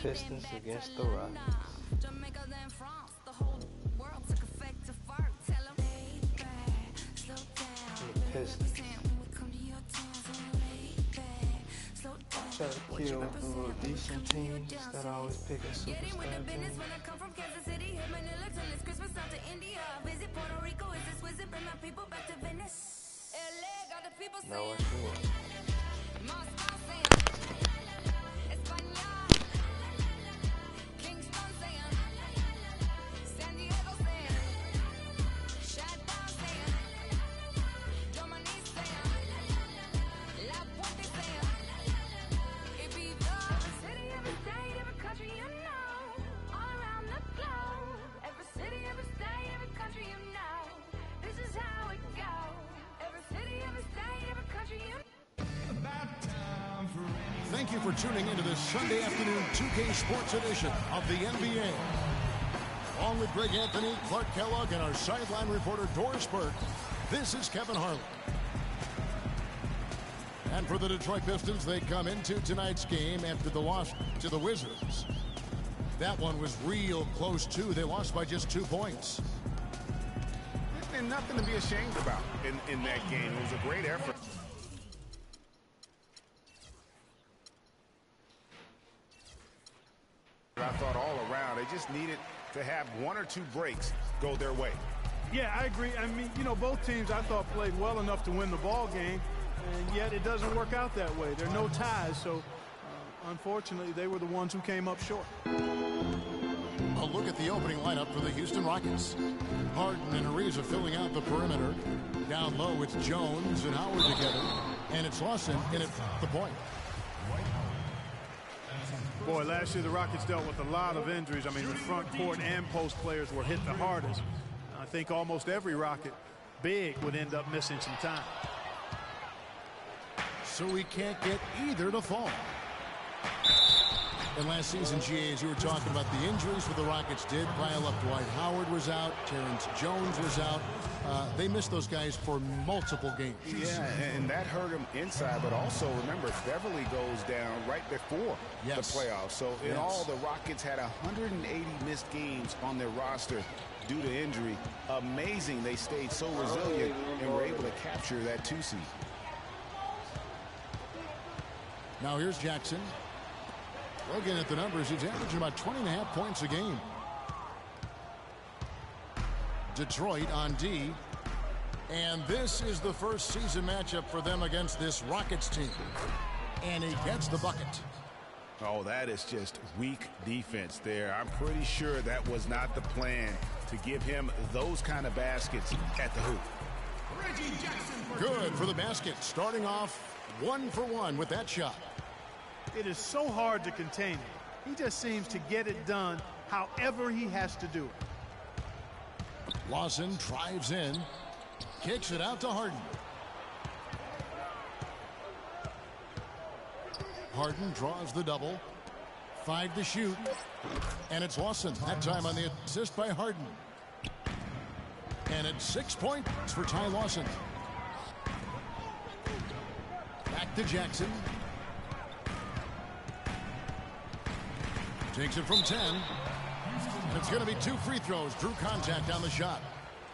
Pistons against the Rockets. The Pistons. Try to kill the little decent teams that always pick a superstar team. Know what you want. Thank you for tuning into this Sunday afternoon 2K Sports edition of the NBA. Along with Greg Anthony, Clark Kellogg, and our sideline reporter Doris Burke, this is Kevin Harlan. And for the Detroit Pistons, they come into tonight's game after the loss to the Wizards. That one was real close, too. They lost by just 2 points. And nothing to be ashamed about in that game. It was a great effort. I thought all around, they just needed to have 1 or 2 breaks go their way. Yeah, I agree. I mean, you know, both teams I thought played well enough to win the ball game, and yet it doesn't work out that way. There are no ties, so unfortunately they were the ones who came up short. A look at the opening lineup for the Houston Rockets. Harden and Ariza filling out the perimeter. Down low, it's Jones and Howard together, and it's Lawson in at the point. Boy, last year the Rockets dealt with a lot of injuries. I mean, the front court and post players were hit the hardest. I think almost every Rocket big would end up missing some time. So we can't get either to fall. And last season, GA, as you were talking about, the injuries for the Rockets did pile up. Dwight Howard was out. Terrence Jones was out. They missed those guys for multiple games. Yeah, and that hurt them inside. But also, remember, Beverly goes down right before the playoffs. So, in all, the Rockets had 180 missed games on their roster due to injury. Amazing they stayed so resilient and were able to capture that 2 seed. Now here's Jackson. Looking at the numbers, he's averaging about 20.5 points a game. Detroit on D. And this is the first season matchup for them against this Rockets team. And he gets the bucket. Oh, that is just weak defense there. I'm pretty sure that was not the plan to give him those kind of baskets at the hoop. Good for the basket. Starting off 1 for 1 with that shot. It is so hard to contain him. He just seems to get it done however he has to do it. Lawson drives in, kicks it out to Harden. Harden draws the double. 5 to shoot. And it's Lawson. That time on the assist by Harden. And it's 6 points for Ty Lawson. Back to Jackson. Takes it from 10. And it's going to be 2 free throws. Drew contact on the shot.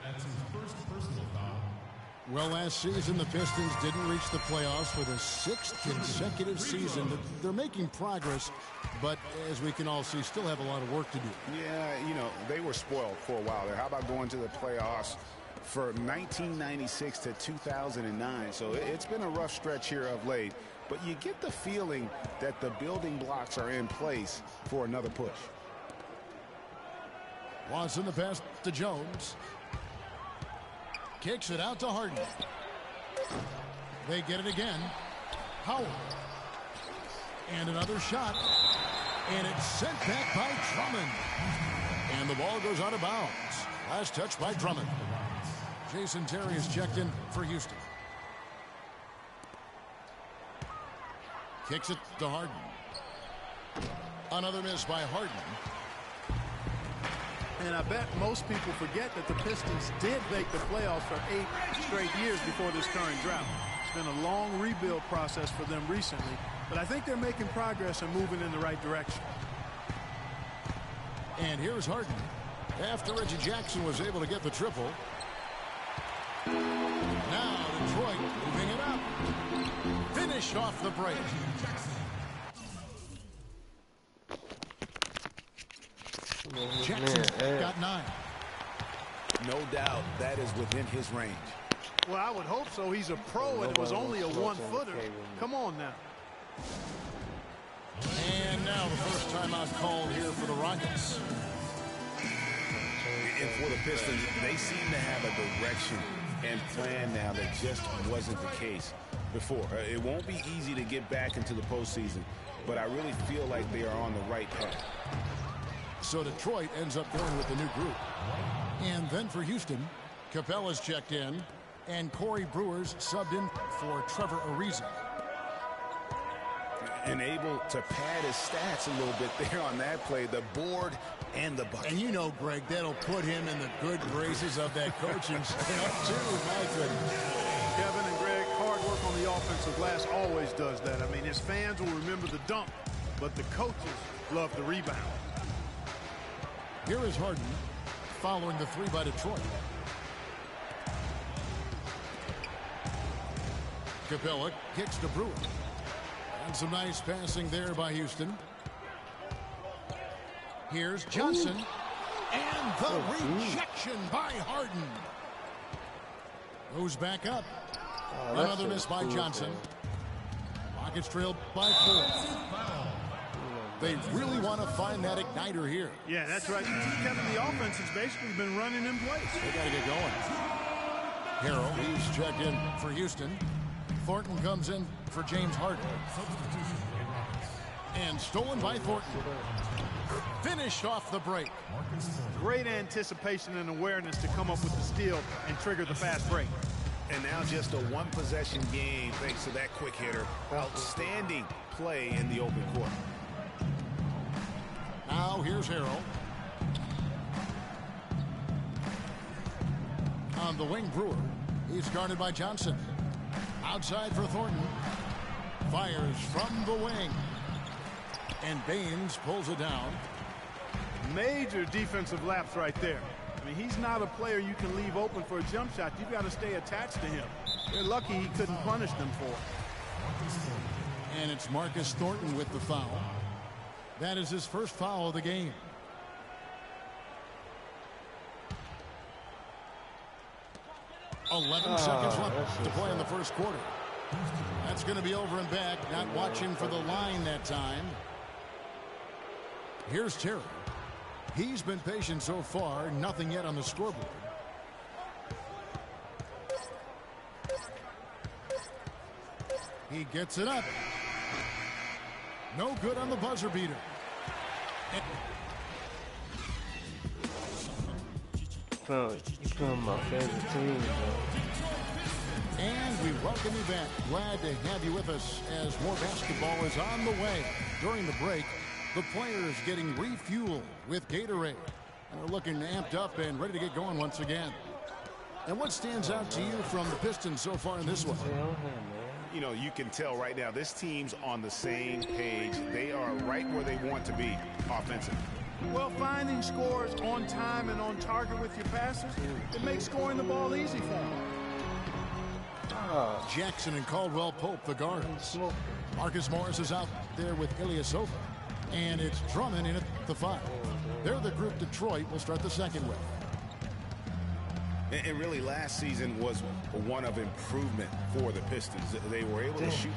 That's his first personal foul. Well, last season the Pistons didn't reach the playoffs for the 6th consecutive season. They're making progress, but as we can all see, still have a lot of work to do. Yeah, you know, they were spoiled for a while there. How about going to the playoffs for 1996 to 2009? So it's been a rough stretch here of late. But you get the feeling that the building blocks are in place for another push. Lawson the pass to Jones. Kicks it out to Harden. They get it again. Howard. And another shot. And it's sent back by Drummond. And the ball goes out of bounds. Last touch by Drummond. Jason Terry is checked in for Houston. Kicks it to Harden. Another miss by Harden. And I bet most people forget that the Pistons did make the playoffs for 8 straight years before this current drought. It's been a long rebuild process for them recently, but I think they're making progress and moving in the right direction. And here's Harden. After Reggie Jackson was able to get the triple. Now Detroit moving it up. Finished off the break. Jackson got 9. No doubt that is within his range. Well, I would hope so. He's a pro, and it was only a one-footer. Come on now. And now the first timeout called here for the Rockets. And for the Pistons, they seem to have a direction and plan now that just wasn't the case before. It won't be easy to get back into the postseason, but I really feel like they are on the right path. So Detroit ends up going with the new group. And then for Houston, Capella's checked in, and Corey Brewer's subbed in for Trevor Ariza. And able to pad his stats a little bit there on that play, the board and the bucket. And you know, Greg, that'll put him in the good graces of that coaching staff, too. My goodness. Kevin and Greg, hard work on the offensive glass always does that. I mean, his fans will remember the dunk, but the coaches love the rebound. Here is Harden following the 3 by Detroit. Capella kicks to Brewer. And some nice passing there by Houston. Here's Johnson. And the rejection by Harden. Goes back up. Another miss by Johnson. Rockets trail by 4. They really want to find that igniter here. Yeah, that's right. Kevin, the offense has basically been running in place. They got to get going. Harrell, he's checked in for Houston. Thornton comes in for James Harden. And stolen by Thornton. Finished off the break. Great anticipation and awareness to come up with the steal and trigger the fast break. And now just a one-possession game thanks to that quick hitter. Outstanding play in the open court. Now here's Harrell. On the wing, Brewer. He's guarded by Johnson. Outside for Thornton. Fires from the wing. And Baines pulls it down. Major defensive lapse right there. I mean, he's not a player you can leave open for a jump shot. You've got to stay attached to him. They're lucky he couldn't punish them for it. And it's Marcus Thornton with the foul. That is his first foul of the game. Seconds left to play in the first quarter. That's going to be over and back. Not watching for the line that time. Here's Terry. He's been patient so far. Nothing yet on the scoreboard. He gets it up. No good on the buzzer beater. Bro, you playing my favorite team, bro. And we welcome you back. Glad to have you with us as more basketball is on the way. During the break, the players getting refueled with Gatorade. And they're looking amped up and ready to get going once again. And what stands out to you from the Pistons so far in this one? You know, you can tell right now this team's on the same page. They are right where they want to be offensively. Well, finding scores on time and on target with your passes, it makes scoring the ball easy for them. Jackson and Caldwell Pope, the guards. Marcus Morris is out there with Ilyasova. And it's Drummond in at the 5. They're the group Detroit will start the second with. And really, last season was one of improvement for the Pistons. They were able to shoot.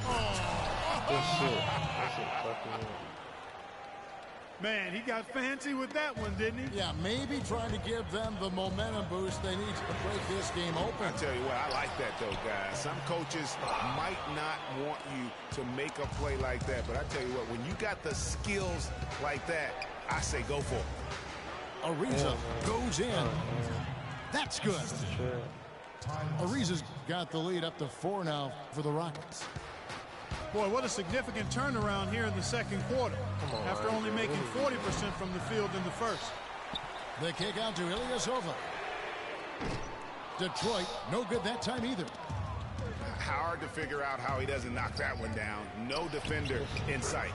Man, he got fancy with that one, didn't he? Yeah, maybe trying to give them the momentum boost they need to break this game open. I tell you what, I like that, though, guys. Some coaches might not want you to make a play like that, but I tell you what, when you got the skills like that, I say go for it. Ariza goes in. That's good. Ariza's got the lead up to 4 now for the Rockets. Boy, what a significant turnaround here in the second quarter. After only making 40% from the field in the first. The kick out to Ilyasova. Detroit, no good that time either. Hard to figure out how he doesn't knock that one down. No defender in sight.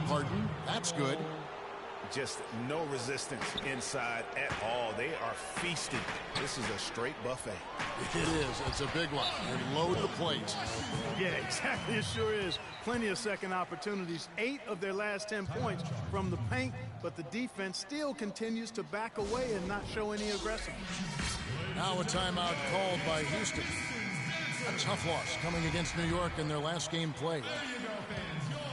Harden, that's good. Just no resistance inside at all. They are feasting. This is a straight buffet. It is. It's a big one. And load the plate. Yeah, exactly. It sure is. Plenty of second opportunities. 8 of their last 10 points from the paint, but the defense still continues to back away and not show any aggressiveness. Now a timeout called by Houston. A tough loss coming against New York in their last game played.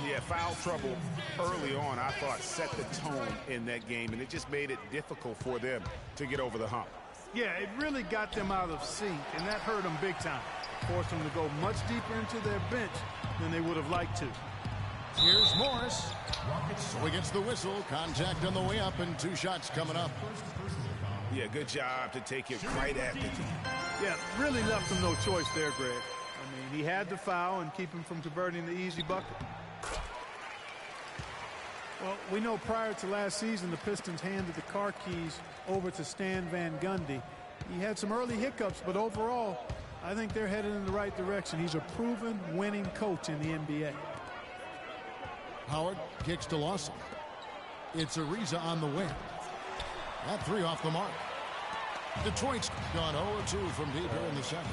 Yeah, foul trouble early on, I thought, set the tone in that game, and it just made it difficult for them to get over the hump. Yeah, it really got them out of sync, and that hurt them big time. Forced them to go much deeper into their bench than they would have liked to. Here's Morris. So he gets the whistle. Contact on the way up, and 2 shots coming up. Yeah, good job to take it right at the team. Yeah, really left him no choice there, Greg. I mean, he had to foul and keep him from converting the easy bucket. Well, we know prior to last season, the Pistons handed the car keys over to Stan Van Gundy. He had some early hiccups, but overall, I think they're headed in the right direction. He's a proven winning coach in the NBA. Howard kicks to Lawson. It's Ariza on the wing. That 3 off the mark. Detroit's gone 0-2 from deep here in the second.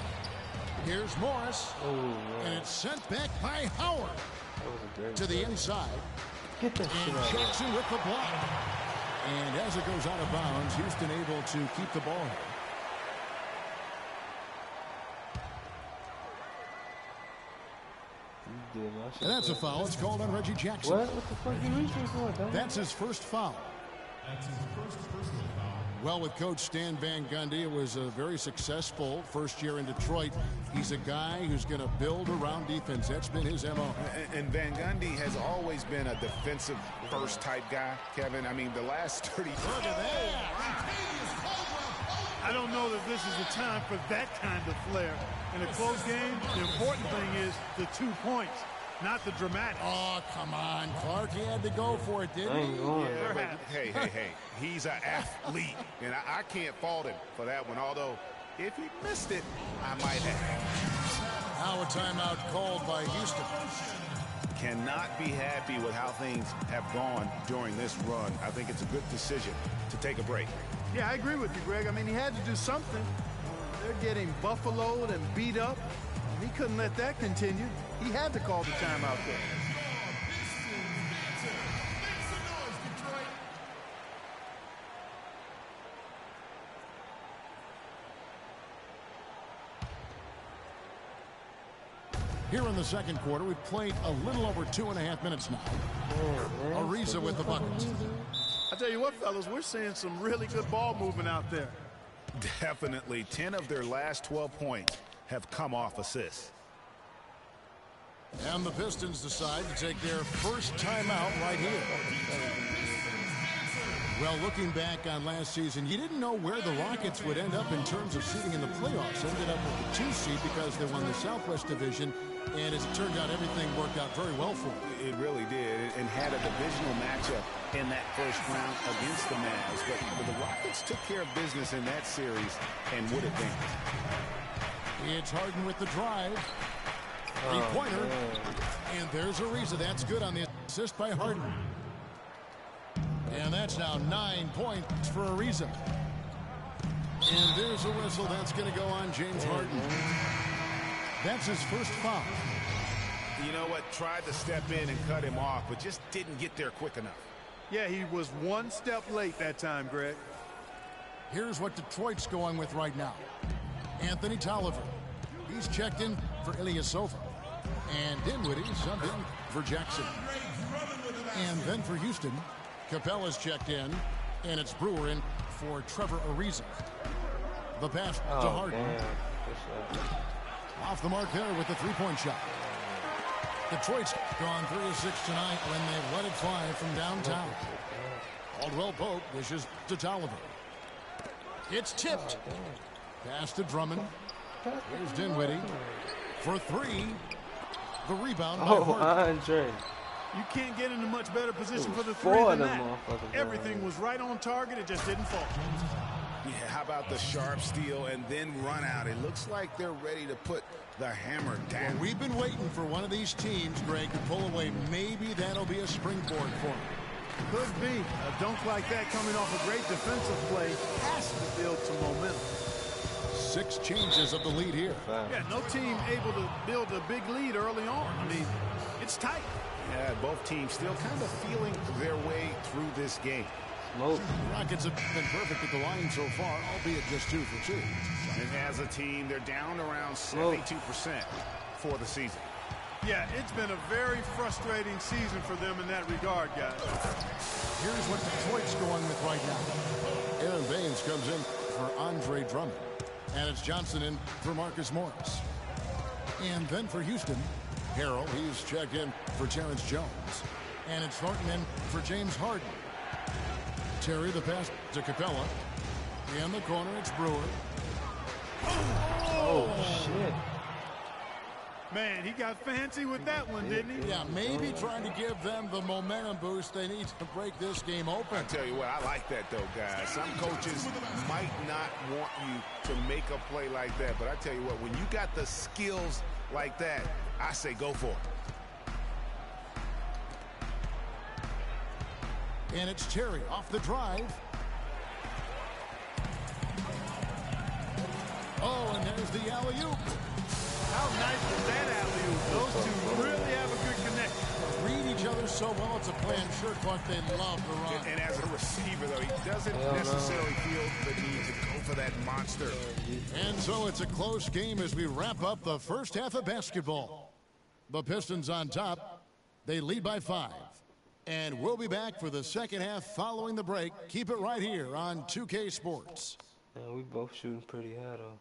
Here's Morris. And it's sent back by Howard to the inside. Get that shit out. Jackson with the block. And as it goes out of bounds, Houston able to keep the ball. And that's a foul. It's called on Reggie Jackson. What the fuck are you reaching for? That's his first foul. That's his first personal foul. Well, with Coach Stan Van Gundy, it was a very successful first year in Detroit. He's a guy who's going to build around defense. That's been his MO. And Van Gundy has always been a defensive first type guy, Kevin. I mean, the last 30. Look at that. I don't know that this is the time for that kind of flair. In a close game, the important thing is the 2 points, not the dramatic. Oh, come on. Clark, he had to go for it, didn't he? Yeah, hey. He's an athlete, and I can't fault him for that one. Although, if he missed it, I might have. Now a timeout called by Houston. Cannot be happy with how things have gone during this run. I think it's a good decision to take a break. Yeah, I agree with you, Greg. I mean, he had to do something. They're getting buffaloed and beat up. He couldn't let that continue. He had to call the timeout there. Here in the second quarter, we've played a little over 2.5 minutes now. Ariza with the bucket. I tell you what, fellas, we're seeing some really good ball movement out there. Definitely. 10 of their last 12 points have come off assists. And the Pistons decide to take their first timeout right here. Well, looking back on last season, you didn't know where the Rockets would end up in terms of seeding in the playoffs. Ended up with the 2 seed because they won the Southwest Division, and as it turned out, everything worked out very well for them. It really did, and had a divisional matchup in that first round against the Mavs. But the Rockets took care of business in that series and would advance. It's Harden with the drive. Three-pointer. And there's Ariza. That's good on the assist by Harden. And that's now 9 points for Ariza. And there's a whistle. That's going to go on James Harden. That's his first foul. You know what? Tried to step in and cut him off, but just didn't get there quick enough. Yeah, he was 1 step late that time, Greg. Here's what Detroit's going with right now. Anthony Tolliver. He's checked in for Ilyasova. And Dinwiddie subbed in for Jackson. And then for Houston, Capella's checked in, and it's Brewer in for Trevor Ariza. The pass to Harden. Off the mark there with the three-point shot. Detroit's gone 3 of 6 tonight when they let it fly from downtown. Caldwell Pope dishes to Tolliver. It's tipped. Pass to Drummond. Here's Dinwiddie for 3. The rebound by Harden. Andre. You can't get in a much better position for the 3 than that. Everything was right on target. It just didn't fall. Yeah, how about the sharp steal and then run out? It looks like they're ready to put the hammer down. Well, we've been waiting for one of these teams, Greg, to pull away. Maybe that'll be a springboard for them. Could be. A dunk like that coming off a great defensive play has to build some momentum. 6 changes of the lead here. Yeah, no team able to build a big lead early on. I mean, it's tight. Yeah, both teams still kind of feeling their way through this game. Rockets have been perfect at the line so far, albeit just 2 for 2. And as a team, they're down around 72% for the season. Yeah, it's been a very frustrating season for them in that regard, guys. Here's what Detroit's going with right now. Aaron Baines comes in for Andre Drummond. And it's Johnson in for Marcus Morris. And then for Houston, Harrell, he's checked in for Terrence Jones. And it's Thornton in for James Harden. Terry, the pass to Capella. In the corner, it's Brewer. Oh, shit. Man, he got fancy with that one, didn't he? Yeah, maybe trying to give them the momentum boost they need to break this game open. I tell you what, I like that, though, guys. Some coaches might not want you to make a play like that, but I tell you what, when you got the skills like that, I say go for it. And it's Terry off the drive. Oh, and there's the alley-oop. How nice was that alley-oop? Those two really have a good connection. Read each other so well, it's a play I'm sure Clark they love to run. And as a receiver, though, he doesn't necessarily feel the need to go for that monster. And so it's a close game as we wrap up the first half of basketball. The Pistons on top. They lead by 5. And we'll be back for the second half following the break. Keep it right here on 2K Sports. Man, we both shooting pretty high, though.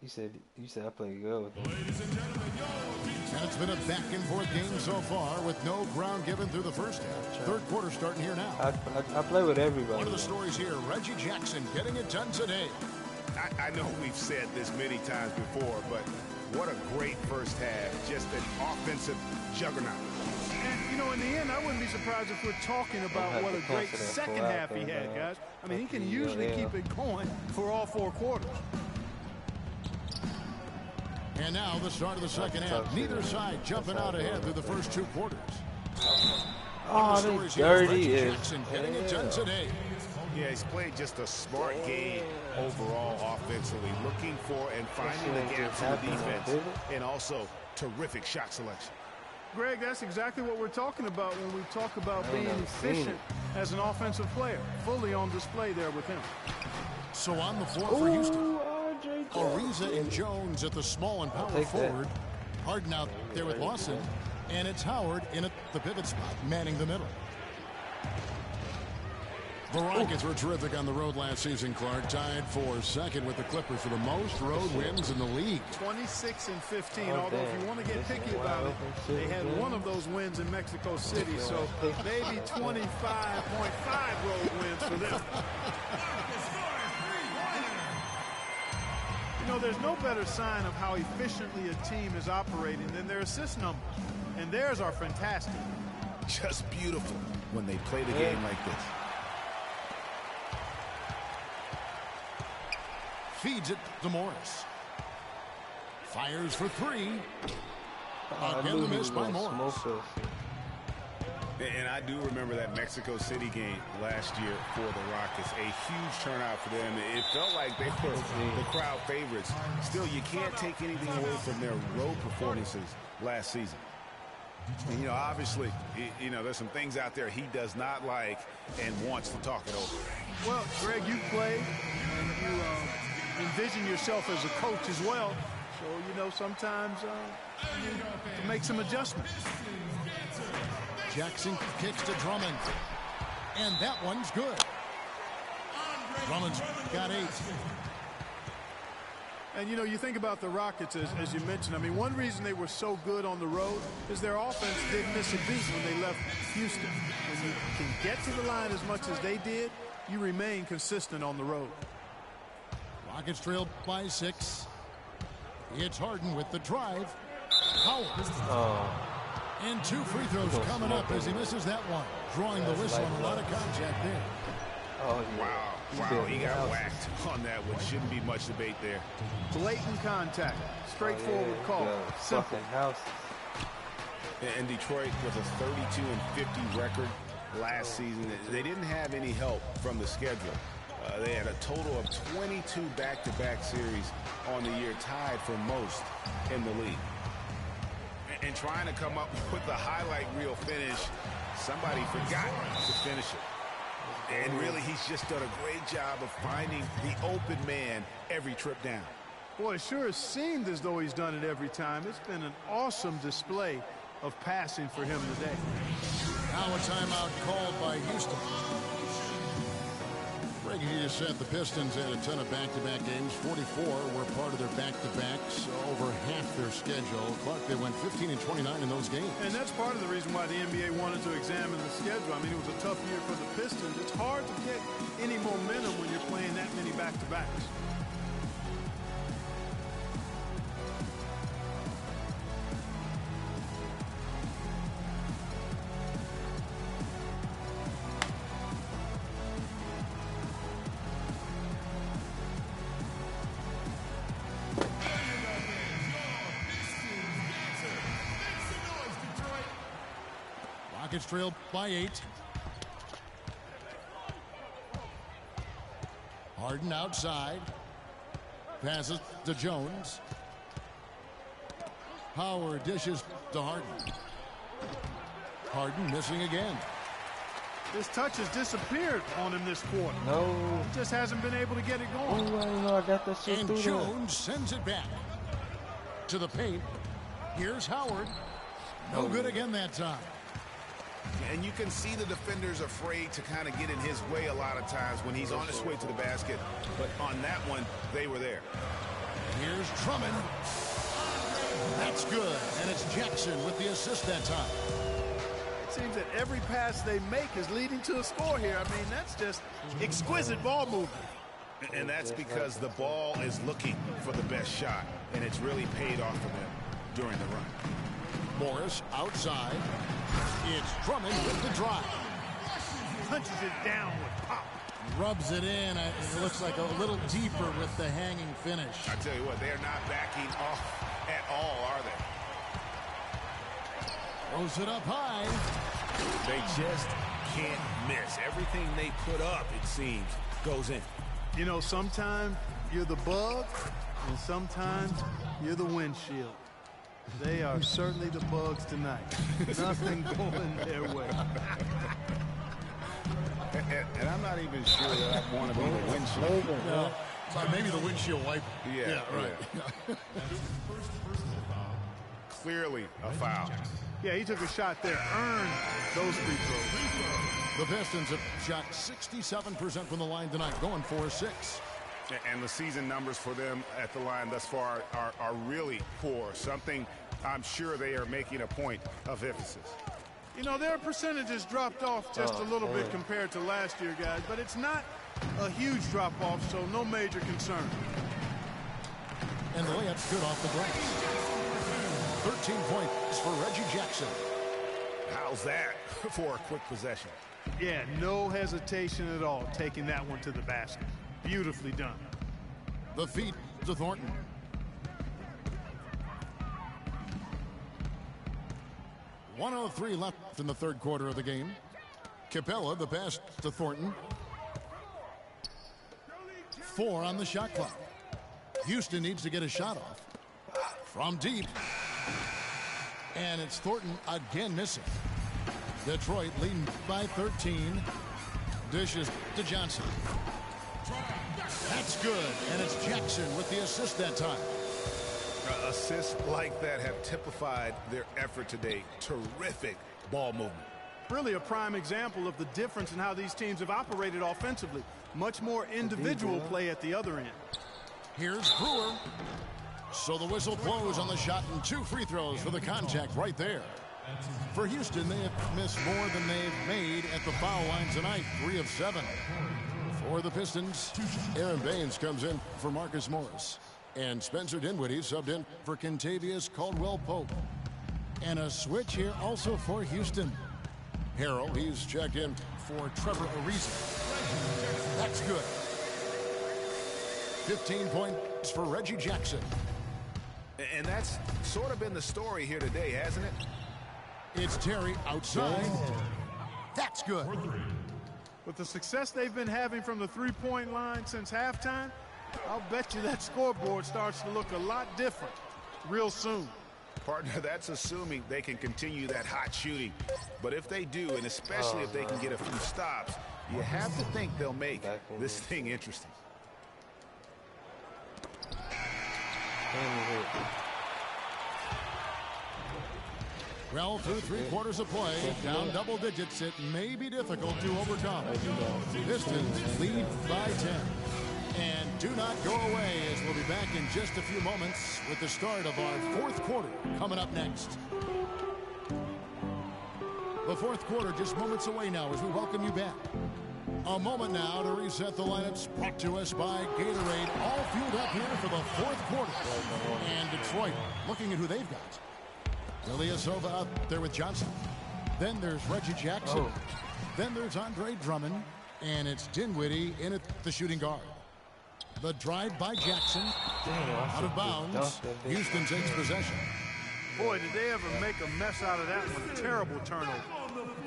You said I played good with him. And it's been a back-and-forth game so far with no ground given through the first half. Third quarter starting here now. I play with everybody. One of the stories here, Reggie Jackson getting it done today. I know we've said this many times before, but what a great first half. Just an offensive juggernaut. And, you know, in the end, I wouldn't be surprised if we're talking about what a great second half he had, guys. I mean, he can usually keep it going for all 4 quarters. And now the start of the second half. Neither side jumping out ahead through the first 2 quarters. Oh, they dirty as getting it done today. Yeah, he's played just a smart game overall offensively, looking for and finding the gaps in the defense, and also terrific shot selection. Greg, that's exactly what we're talking about when we talk about being efficient as an offensive player. Fully on display there with him. So on the floor for Houston, Ariza and Jones at the small and power forward. Harden out there with Lawson. And it's Howard in at the pivot spot, manning the middle. The Rockets were terrific on the road last season, Clark. Tied for second with the Clippers for the most road wins in the league. 26 and 15, although if you want to get picky about it, they had one of those wins in Mexico City, so maybe 25.5 road wins for them. You know, there's no better sign of how efficiently a team is operating than their assist numbers. And theirs are fantastic. Just beautiful when they play the game like this. Feeds it to Morris. Fires for 3. Again, the miss by Morris. And I do remember that Mexico City game last year for the Rockets. A huge turnout for them. It felt like they were the crowd favorites. Still, you can't take anything away from their road performances last season. And, you know, obviously, you know, there's some things out there he does not like and wants to talk it over. Well, Greg, you play and you envision yourself as a coach as well. So, you know, sometimes you need to make some adjustments. Jackson kicks to Drummond. And that one's good. Drummond's got 8. And, you know, you think about the Rockets, as you mentioned. I mean, one reason they were so good on the road is their offense didn't miss a beat when they left Houston. When you can get to the line as much as they did, you remain consistent on the road. Rockets trail by 6. It's Harden with the drive. Howard. And 2 free throws coming up as he misses that one. Drawing the whistle on a lot of contact there. Wow. foul. He got whacked on that one. Shouldn't be much debate there. Blatant contact. Straightforward call. Simple. And Detroit with a 32-50 record last season. They didn't have any help from the schedule. They had a total of 22 back-to-back series on the year, tied for most in the league. And trying to come up with the highlight reel finish, somebody forgot to finish it. And really, he's just done a great job of finding the open man every trip down. Boy, it sure has seemed as though he's done it every time. It's been an awesome display of passing for him today. Now a timeout called by Houston. Greg, you just said the Pistons had a ton of back-to-back games. 44 were part of their back-to-backs, over half their schedule. Clark, they went 15 and 29 in those games. And that's part of the reason why the NBA wanted to examine the schedule. I mean, it was a tough year for the Pistons. It's hard to get any momentum when you're playing that many back-to-backs. Rockets trailed by 8. Harden outside. Passes to Jones. Howard dishes to Harden. Harden missing again. His touch has disappeared on him this quarter. No. Just hasn't been able to get it going. Oh, I didn't know I got that shit And through there. Jones sends it back to the paint. Here's Howard. No good again that time. And you can see the defenders afraid to kind of get in his way a lot of times when he's on his way to the basket. But on that one, they were there. Here's Drummond. That's good. And it's Jackson with the assist that time. It seems that every pass they make is leading to a score here. I mean, that's just exquisite ball movement. And that's because the ball is looking for the best shot. And it's really paid off for them during the run. Morris outside. It's Drummond with the drive. Punches it down with pop. Rubs it in. It looks like a little deeper with the hanging finish. I tell you what, they are not backing off at all, are they? Throws it up high. They just can't miss. Everything they put up, it seems, goes in. You know, sometimes you're the bug, and sometimes you're the windshield. They are certainly the bugs tonight. Nothing going their way. And I'm not even sure that I want to be the windshield. No. Maybe the windshield wiper. Yeah, right. Yeah. Clearly a foul. Yeah, he took a shot there. Earned those free throws. The Pistons have shot 67% from the line tonight, going 4-6. And the season numbers for them at the line thus far are really poor. Something I'm sure they are making a point of emphasis. You know, their percentages dropped off just a little bit compared to last year, guys, but it's not a huge drop-off, so no major concern. And the layup's good off the glass. 13 points for Reggie Jackson. How's that for a quick possession? Yeah, no hesitation at all taking that one to the basket. Beautifully done. The feed to Thornton. .103 left in the third quarter of the game. Capella, the pass to Thornton. 4 on the shot clock. Houston needs to get a shot off. From deep. And it's Thornton again missing. Detroit leading by 13. Dishes to Johnson. That's good, and it's Jackson with the assist that time. Assists like that have typified their effort today. Terrific ball movement. Really a prime example of the difference in how these teams have operated offensively. Much more individual play at the other end. Here's Brewer. So the whistle blows on the shot and 2 free throws for the contact right there. For Houston, they have missed more than they've made at the foul line tonight, 3 of 7. For the Pistons, Aaron Baines comes in for Marcus Morris. And Spencer Dinwiddie subbed in for Kentavious Caldwell-Pope. And a switch here also for Houston. Harrell, he's checked in for Trevor Ariza. That's good. 15 points for Reggie Jackson. And that's sort of been the story here today, hasn't it? It's Terry outside. That's good. With the success they've been having from the three-point line since halftime, I'll bet you that scoreboard starts to look a lot different real soon. Partner, that's assuming they can continue that hot shooting. But if they do, and especially if they can get a few stops, you have to think they'll make this thing interesting. Well, through 3 quarters of play, down double digits, it may be difficult to overcome. Pistons lead by 10. And do not go away, as we'll be back in just a few moments with the start of our 4th quarter coming up next. The 4th quarter just moments away now as we welcome you back. A moment now to reset the lineups, brought to us by Gatorade, all fueled up here for the 4th quarter. And Detroit looking at who they've got. Ilyasova out there with Johnson. Then there's Reggie Jackson. Then there's Andre Drummond. And it's Dinwiddie in at the shooting guard. The drive by Jackson. Out of bounds. Houston takes possession. Boy, did they ever make a mess out of that one. A terrible turnover.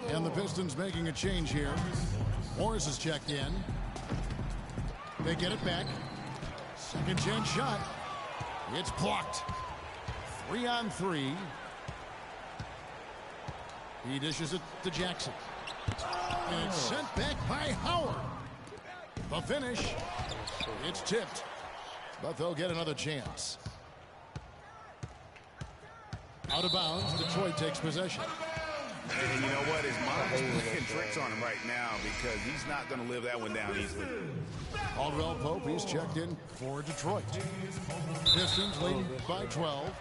And the Pistons making a change here. Morris is checked in. They get it back. Second chance shot. It's blocked. 3 on 3. He dishes it to Jackson. And it's sent back by Howard. The finish. It's tipped. But they'll get another chance. Out of bounds. Detroit takes possession. And you know what? His mind's playing tricks on him right now because he's not going to live that one down easily. Caldwell Pope, he's checked in for Detroit. Pistons leading by 12.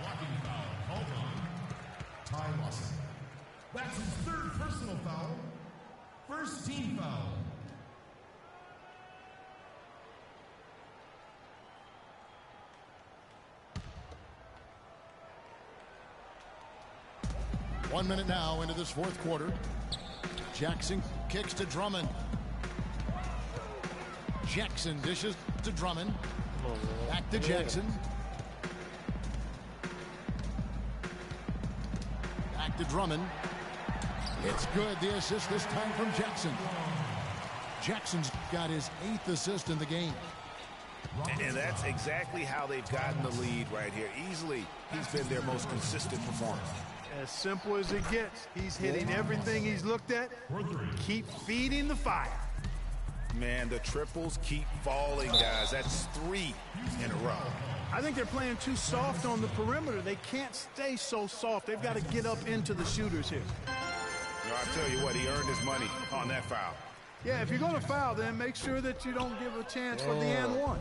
Blocking foul called on Ty Lawson. That's his 3rd personal foul. First team foul. One minute now into this 4th quarter. Jackson kicks to Drummond. Jackson dishes to Drummond. Back to Jackson. Back to Drummond. It's good. The assist this time from Jackson. Jackson's got his 8th assist in the game. And that's exactly how they've gotten the lead right here. Easily, he's been their most consistent performer. As simple as it gets. He's hitting everything he's looked at. Keep feeding the fire. Man, the triples keep falling, guys. That's 3 in a row. I think they're playing too soft on the perimeter. They can't stay so soft. They've got to get up into the shooters here. You know, I'll tell you what, he earned his money on that foul. Yeah, if you're going to foul, then make sure that you don't give a chance for the and one.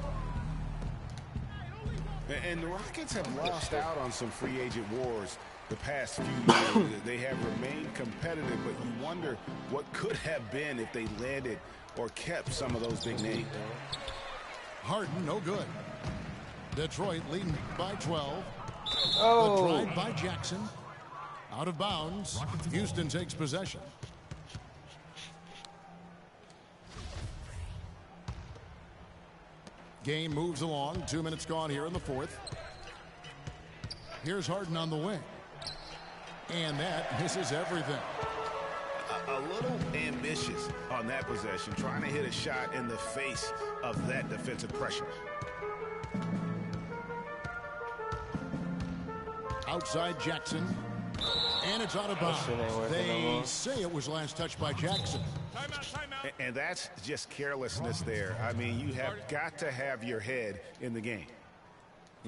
And the Rockets have lost out on some free agent wars the past few years. They have remained competitive, but you wonder what could have been if they landed or kept some of those big names. Harden, no good. Detroit leading by 12. Oh. The drive by Jackson. Out of bounds. Houston takes possession. Game moves along. 2 minutes gone here in the 4th. Here's Harden on the wing. And that misses everything. A little ambitious on that possession, trying to hit a shot in the face of that defensive pressure. Outside Jackson. And it's out of bounds. They say it was last touched by Jackson. And that's just carelessness there. I mean, you have got to have your head in the game.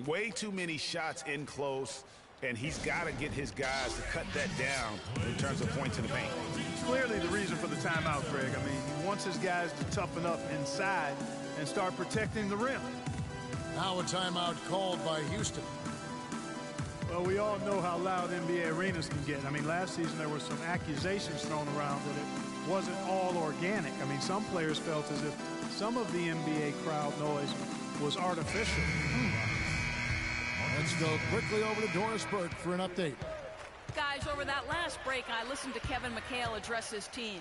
Way too many shots in close, and he's got to get his guys to cut that down in terms of points in the paint. Clearly the reason for the timeout, Greg. I mean, he wants his guys to toughen up inside and start protecting the rim. Now a timeout called by Houston. Well, we all know how loud NBA arenas can get. I mean, last season there were some accusations thrown around that it wasn't all organic. I mean, some players felt as if some of the NBA crowd noise was artificial. Let's go quickly over to Doris Burke for an update. Guys, over that last break, I listened to Kevin McHale address his team.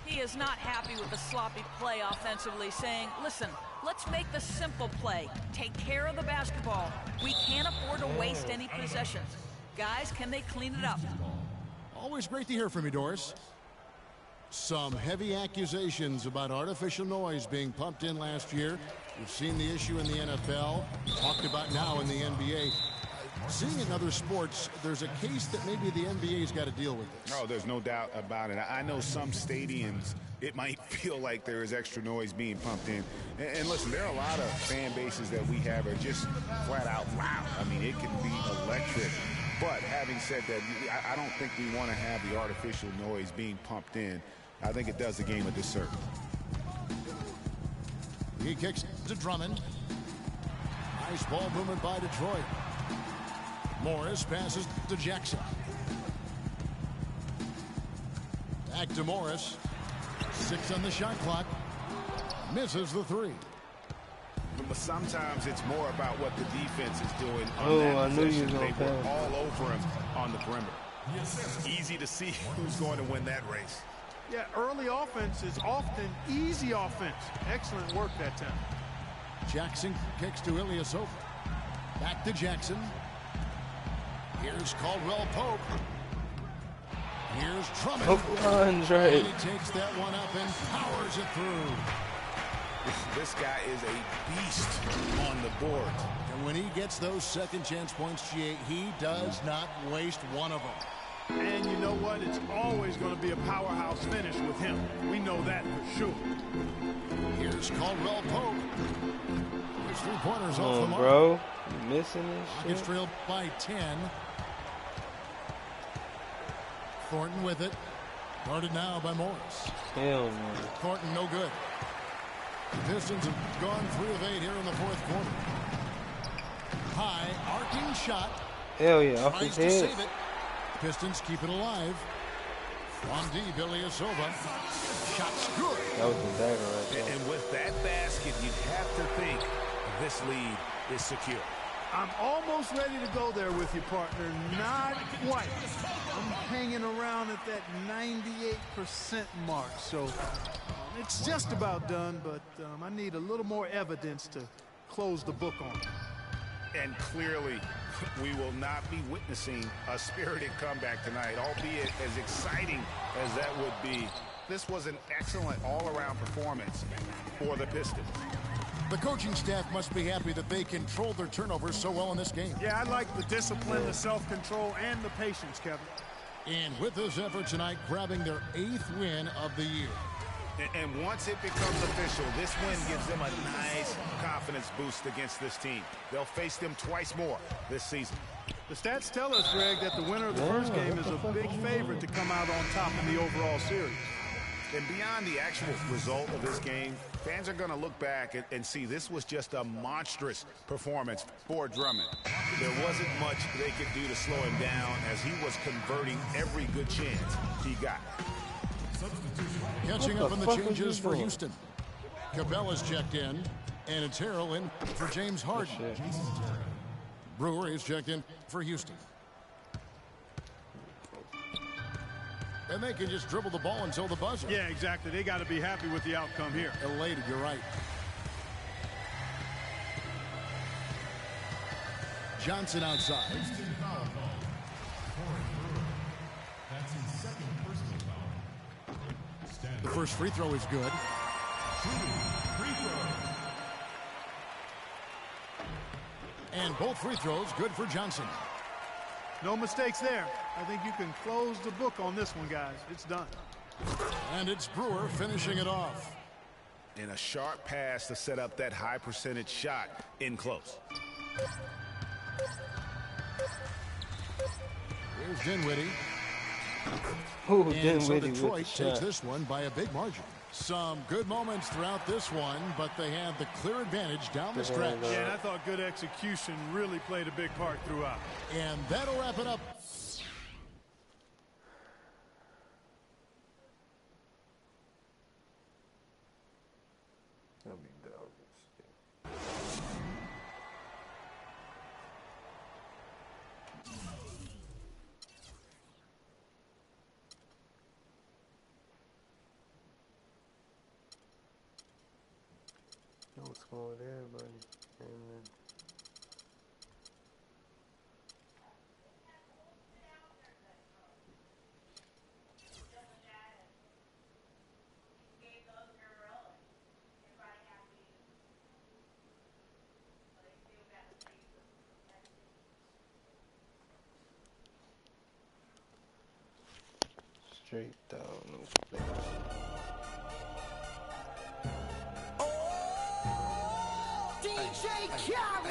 He is not happy with the sloppy play offensively, saying, listen, let's make the simple play. Take care of the basketball. We can't afford to waste any possessions. Guys, can they clean it up? Always great to hear from you, Doris. Some heavy accusations about artificial noise being pumped in last year. We've seen the issue in the NFL, talked about now in the NBA. Seeing in other sports, there's a case that maybe the NBA's got to deal with this. Oh, there's no doubt about it. I know some stadiums, it might feel like there is extra noise being pumped in. And listen, there are a lot of fan bases that we have are just flat out loud. I mean, it can be electric. But having said that, I don't think we want to have the artificial noise being pumped in. I think it does the game a disservice. He kicks to Drummond. Nice ball movement by Detroit. Morris passes to Jackson. Back to Morris. 6 on the shot clock. Misses the 3. But sometimes it's more about what the defense is doing on Oh, that I knew you possession. was They gonna were pass. all over him on the perimeter. Easy to see who's going to win that race. Yeah, early offense is often easy offense. Excellent work that time. Jackson kicks to Ilyasova. Back to Jackson. Here's Caldwell Pope. Here's Drummond. Pope runs right. And he takes that one up and powers it through. This guy is a beast on the board. And when he gets those second chance points, GA, he does not waste one of them. And you know what? It's always going to be a powerhouse finish with him. We know that for sure. Here's Caldwell Pope. His 3-pointers Come off the on, mark. bro. You missing this Rockets shit? trailed by 10. Thornton with it. Guarded now by Morris. Hell no. Thornton no good. The Pistons have gone 3 of 8 here in the 4th quarter. High arcing shot. Hell yeah, off Tries his to head. save it. Pistons keep it alive. From deep, Ilyasova. Shot's good. That was the dagger right there. And with that basket, you'd have to think this lead is secure. I'm almost ready to go there with you, partner. Not quite. I'm hanging around at that 98% mark. So it's just about done, but I need a little more evidence to close the book on it. And clearly, we will not be witnessing a spirited comeback tonight, albeit as exciting as that would be. This was an excellent all-around performance for the Pistons. The coaching staff must be happy that they controlled their turnovers so well in this game. Yeah, I like the discipline, the self-control, and the patience, Kevin. And with this effort tonight, grabbing their 8th win of the year. And once it becomes official, this win gives them a nice confidence boost against this team. They'll face them twice more this season. The stats tell us, Greg, that the winner of the first game is a big favorite to come out on top in the overall series. And beyond the actual result of this game, fans are going to look back and see this was just a monstrous performance for Drummond. There wasn't much they could do to slow him down as he was converting every good chance he got. Catching What up on the the fuck was changes he for doing? Houston. Cabella's checked in, and it's Harrell in for James Harden. Shit. Brewer is checked in for Houston. And they can just dribble the ball until the buzzer. Yeah, exactly. They got to be happy with the outcome here. Elated, you're right. Johnson outside. Houston foul call. Corey Brewer. That's his second personal foul. The Standing. first free throw is good. Free throw. And both free throws good for Johnson. No mistakes there. I think you can close the book on this one, guys. It's done. And it's Brewer finishing it off. And a sharp pass to set up that high percentage shot in close. Here's Dinwiddie. Ooh, And so Dinwiddie with Detroit the takes shot. this one by a big margin. Some good moments throughout this one, but they have the clear advantage down the stretch. Yeah, and I thought good execution really played a big part throughout. And that'll wrap it up. That'll be dumb. Know what's going on with everybody. And straight down, no space. DJ Khaled,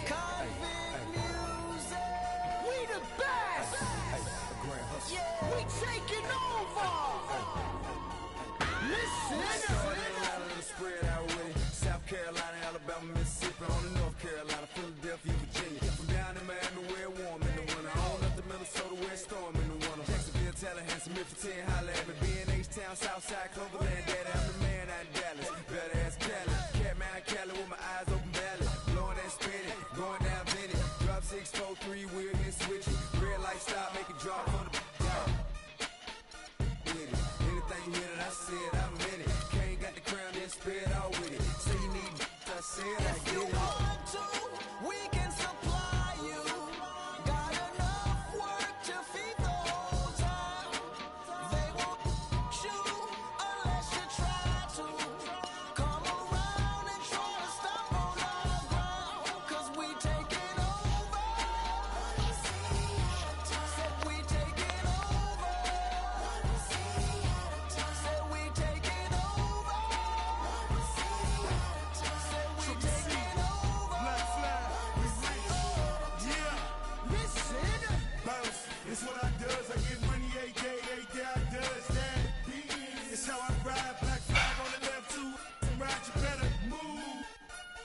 Convict Music, we the best. Yeah, we taking over. Listen. Spread out with it. South Carolina, Alabama, Mississippi, on the North Carolina, Philadelphia, Virginia. From down in Miami, where it's warm in the winter. On up to Minnesota, where it's storm in the winter. Jacksonville, Tallahassee, Memphis, 10, holla at me. B&H-Town, Southside, Cloverland, Daddy, I'm the man out in Dallas. Better ass Cali. Catman Cali with my eyes open valley. Blowing and spinning, going down Benny. Drop 6, 4, 3, wheel hit switching. Red light stop, make it drop for the with it. Anything you hear that I said, I'm in it. Can't got the crown, then spit out with it. Say you need I said I get it. If you want to, we can supply you. Got enough work to feed the whole town. They won't shoot unless you try to. Come around and try to stop on our ground. Cause we taking over. Said we taking over. Said we taking over. Said we taking over. Black flag, we rich. Yeah, Listen. bounce. It's what I does. I get money every day I does that. It's how I ride. Black flag on the left too. Ride, you better move.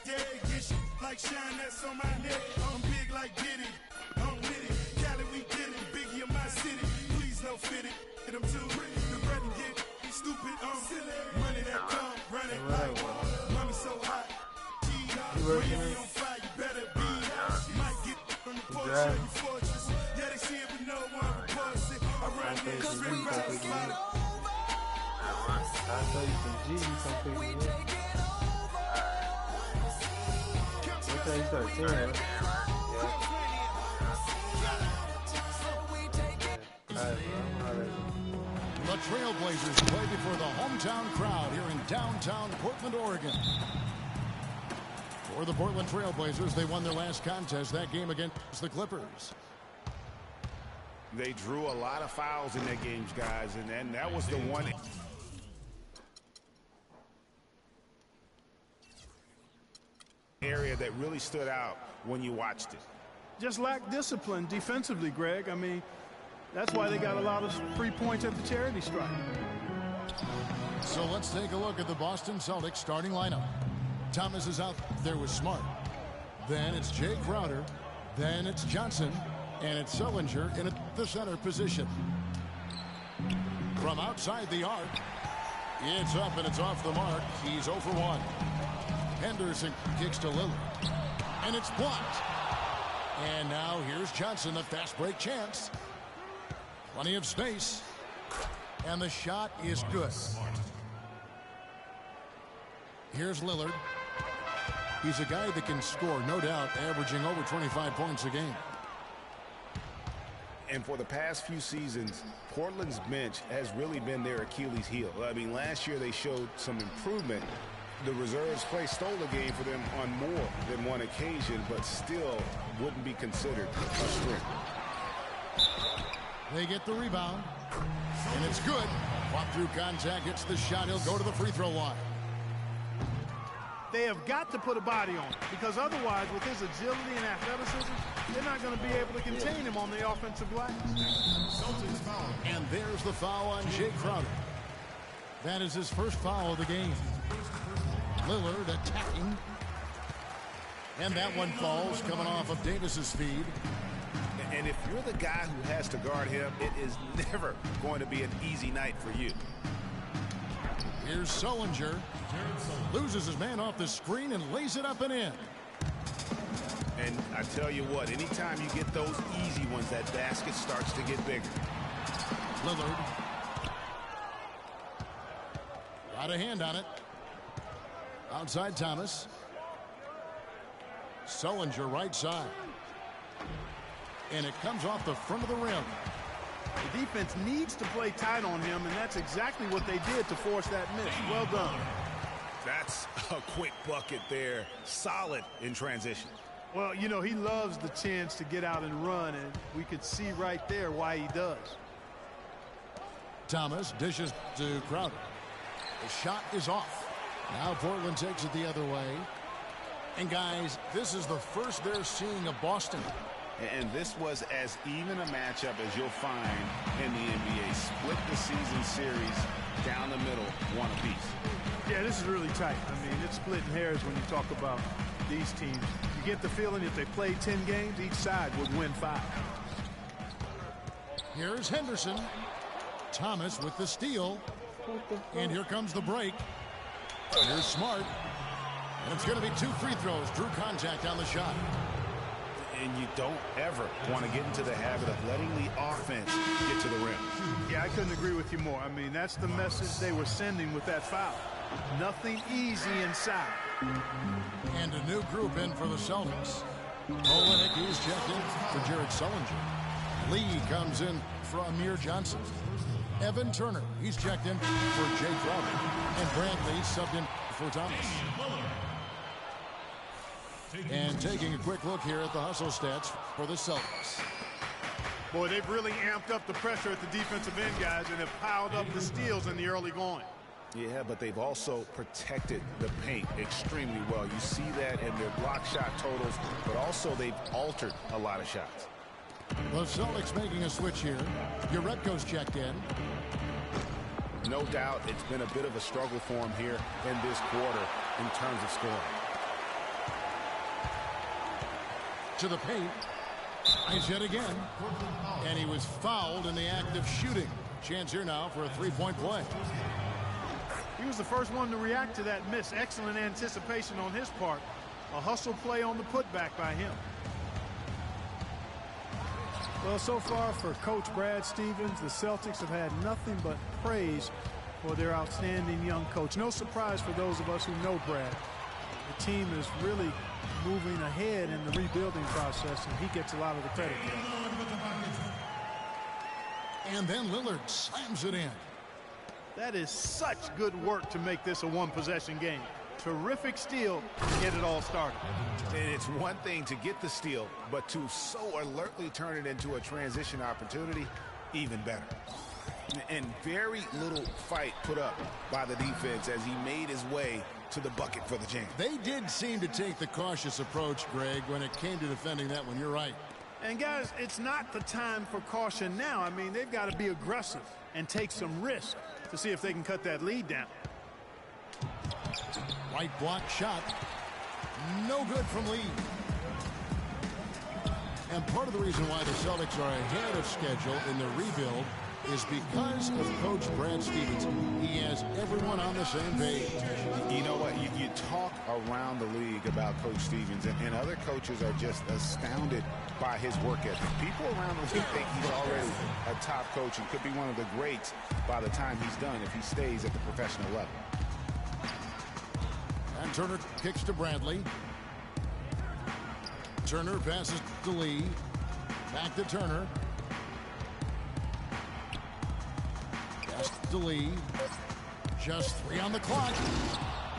Yeah, get shit like shine that's on my neck. I'm big like Diddy. I'm with it. Cali, we did it. Biggie in my city. Please don't fit it. Hit them too. The bread and get stupid. Silly. Money that come, run it like mommy so hot. When you on fire, you better be. Might get on the porch of your fortress. Yeah, they see it, but no one reports it. I run this Cause straight we right taking slide. I'll tell you some G, you come pick me up. That's how you start tearing it. The Trailblazers play before the hometown crowd here in downtown Portland, Oregon. For the Portland Trailblazers, they won their last contest, that game against the Clippers. They drew a lot of fouls in their games, guys, and then that was the one. Area that really stood out when you watched it. Just lack discipline defensively, Greg. I mean, that's why they got a lot of free points at the charity stripe. So let's take a look at the Boston Celtics starting lineup. Thomas is out there with Smart. Then it's Jay Crowder. Then it's Johnson. And it's Sullinger in the center position. From outside the arc, it's up and it's off the mark. He's 0 for 1. Henderson kicks to Lillard. And it's blocked. And now here's Johnson, a fast break chance. Plenty of space. And the shot is good. Here's Lillard. He's a guy that can score, no doubt, averaging over 25 points a game. And for the past few seasons, Portland's bench has really been their Achilles heel. I mean, last year they showed some improvement. The reserves play stole the game for them on more than one occasion, but still wouldn't be considered a strength. They get the rebound, and it's good. Fought through contact, hits the shot. He'll go to the free throw line. They have got to put a body on it, because otherwise, with his agility and athleticism, they're not going to be able to contain him on the offensive glass. And there's the foul on Jay Crowder. That is his first foul of the game. Lillard attacking. And that one falls, coming off of Davis's feed. And if you're the guy who has to guard him, it is never going to be an easy night for you. Here's Sullinger. Loses his man off the screen and lays it up and in. And I tell you what, anytime you get those easy ones, that basket starts to get bigger. Lillard. Got a hand on it. Outside Thomas. Sullinger right side. And it comes off the front of the rim. The defense needs to play tight on him, and that's exactly what they did to force that miss. Well done. That's a quick bucket there. Solid in transition. Well, you know, he loves the chance to get out and run, and we could see right there why he does. Thomas dishes to Crowder. The shot is off. Now Portland takes it the other way. And guys, this is the first they're seeing of Boston. And this was as even a matchup as you'll find in the NBA. Split the season series down the middle, one apiece. Yeah, this is really tight. I mean, it's splitting hairs when you talk about these teams. You get the feeling if they played 10 games, each side would win 5. Here's Henderson. Thomas with the steal. And here comes the break. Here's Smart. And it's going to be 2 free throws. Drew contact on the shot. And you don't ever want to get into the habit of letting the offense get to the rim. Yeah, I couldn't agree with you more. I mean, that's the message they were sending with that foul. Nothing easy inside. And a new group in for the Celtics. Olenek, he's checked in for Jared Sullinger. Lee comes in for Amir Johnson. Evan Turner, he's checked in for Jay Crowder. And Bradley subbed in for Thomas. And taking a quick look here at the hustle stats for the Celtics. Boy, they've really amped up the pressure at the defensive end, guys, and have piled up the steals in the early going. Yeah, but they've also protected the paint extremely well. You see that in their block shot totals, but also they've altered a lot of shots. The Celtics making a switch here. Uretko's checked in. No doubt it's been a bit of a struggle for him here in this quarter in terms of scoring. To the paint. Eyes yet again. And he was fouled in the act of shooting. Chance here now for a three-point play. He was the first one to react to that miss. Excellent anticipation on his part. A hustle play on the putback by him. Well, so far for Coach Brad Stevens, the Celtics have had nothing but praise for their outstanding young coach. No surprise for those of us who know Brad. The team is really moving ahead in the rebuilding process, and he gets a lot of the credit. And then Lillard slams it in. That is such good work to make this a one-possession game. Terrific steal to get it all started. And it's one thing to get the steal, but to so alertly turn it into a transition opportunity, even better. And very little fight put up by the defense as he made his way to the bucket for the jam. They did seem to take the cautious approach, Greg, when it came to defending that one. You're right. And guys, it's not the time for caution now. I mean, they've got to be aggressive and take some risk to see if they can cut that lead down. Right block shot. No good from Lee. And part of the reason why the Celtics are ahead of schedule in the rebuild is because of Coach Brad Stevens. He has everyone on the same page. You know what? You talk around the league about Coach Stevens, and other coaches are just astounded by his work ethic. People around the league think he's already a top coach and could be one of the greats by the time he's done if he stays at the professional level. And Turner kicks to Bradley. Turner passes to Lee. Back to Turner. Pass to Lee. Just 3 on the clock.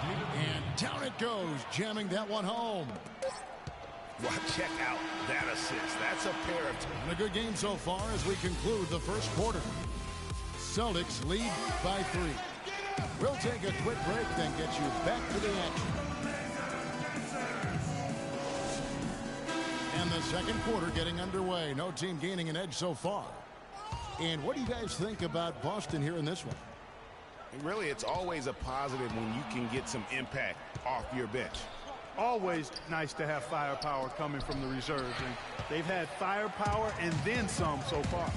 And down it goes, jamming that one home. Well, check out that assist. That's a pair of... And a good game so far as we conclude the first quarter. Celtics lead by 3. We'll take a quick break, then get you back to the action. And the second quarter getting underway. No team gaining an edge so far. And what do you guys think about Boston here in this one? Really, it's always a positive when you can get some impact off your bench. Always nice to have firepower coming from the reserves, and they've had firepower and then some so far.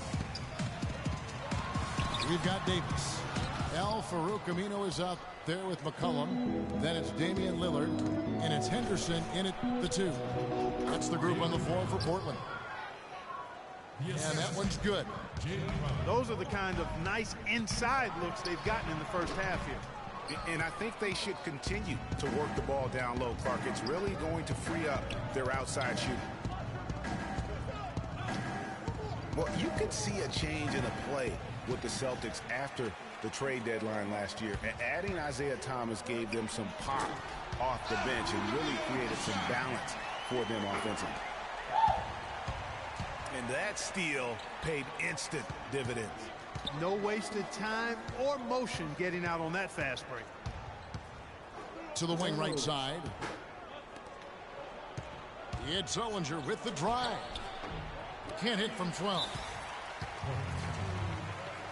We've got Davis. Al Farouk Amino is out there with McCollum. Then it's Damian Lillard, and it's Henderson in at the 2. That's the group on the floor for Portland. And that one's good. Those are the kind of nice inside looks they've gotten in the first half here. And I think they should continue to work the ball down low, Clark. It's really going to free up their outside shooting. Well, you could see a change in the play with the Celtics after the trade deadline last year. Adding Isaiah Thomas gave them some pop off the bench and really created some balance for them offensively. And that steal paid instant dividends. No wasted time or motion getting out on that fast break. To the wing right side. It's Sullinger with the drive. Can't hit from 12.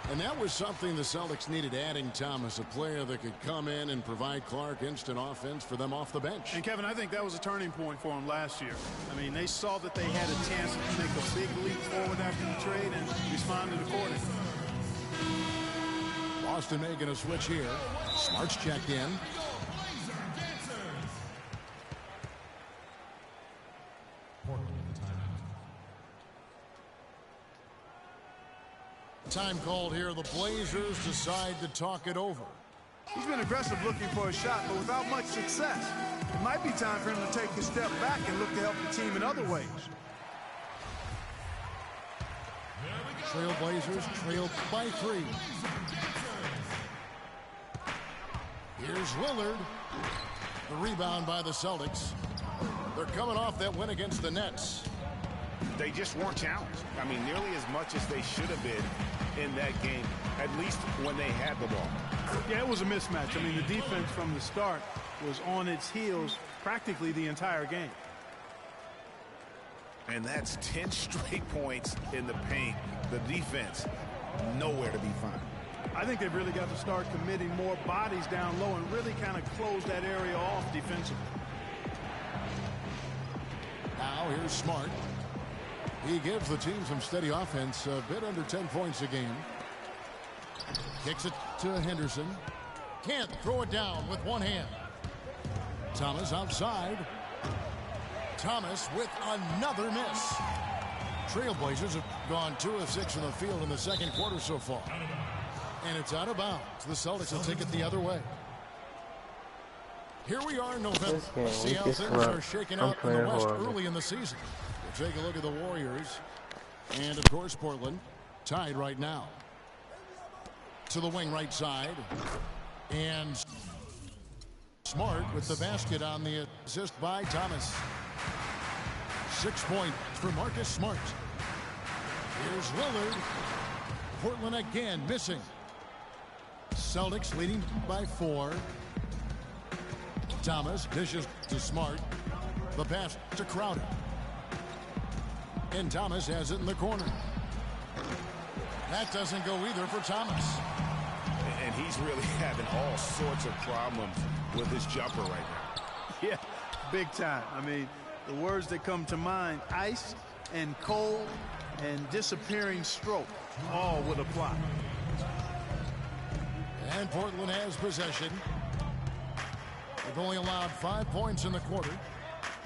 And that was something the Celtics needed, adding Thomas, a player that could come in and provide Clark instant offense for them off the bench. And, Kevin, I think that was a turning point for them last year. I mean, they saw that they had a chance to make a big leap forward after the trade and responded accordingly. Boston making a switch here. Smart's checked in. Time called here. The Blazers decide to talk it over. He's been aggressive looking for a shot, but without much success. It might be time for him to take a step back and look to help the team in other ways. Trailblazers trailed by 3. Here's Lillard. The rebound by the Celtics. They're coming off that win against the Nets. They just weren't challenged. I mean, nearly as much as they should have been in that game, at least when they had the ball. Yeah, it was a mismatch. I mean, the defense from the start was on its heels practically the entire game. And that's 10 straight points in the paint. The defense, nowhere to be found. I think they've really got to start committing more bodies down low and really kind of close that area off defensively. Now here's Smart. He gives the team some steady offense, a bit under 10 points a game. Kicks it to Henderson. Can't throw it down with one hand. Thomas outside. Thomas with another miss. Trailblazers have gone 2 of 6 from the field in the second quarter so far. And it's out of bounds. The Celtics will take it the other way. Here we are in November. See how things are shaking out in the West early in the season. We'll take a look at the Warriors. And, of course, Portland tied right now. To the wing right side. And Smart with the basket on the assist by Thomas. 6 points for Marcus Smart. Here's Lillard. Portland again missing. Celtics leading by 4. Thomas dishes to Smart. The pass to Crowder. And Thomas has it in the corner. That doesn't go either for Thomas. And he's really having all sorts of problems with his jumper right now. Yeah, big time. I mean, the words that come to mind, ice and cold and disappearing stroke, all would apply. And Portland has possession. They've only allowed 5 points in the quarter.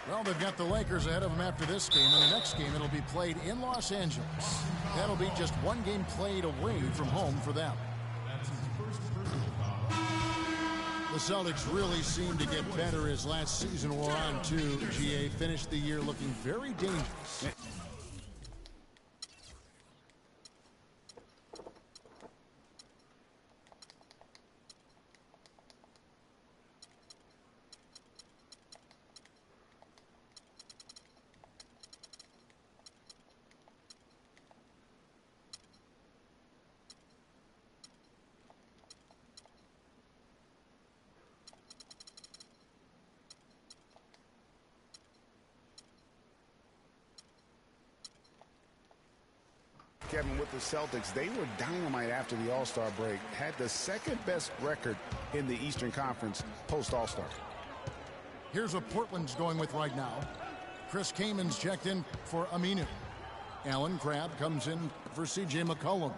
Well, they've got the Lakers ahead of them after this game, and the next game it'll be played in Los Angeles. That'll be just one game played away from home for them. The Celtics really seem to get better as last season wore on, too. GA finished the year looking very dangerous. Kevin, with the Celtics, they were dynamite after the All-Star break. Had the second best record in the Eastern Conference post-All-Star. Here's what Portland's going with right now. Chris Kamen's checked in for Aminu. Alan Crabb comes in for C.J. McCollum.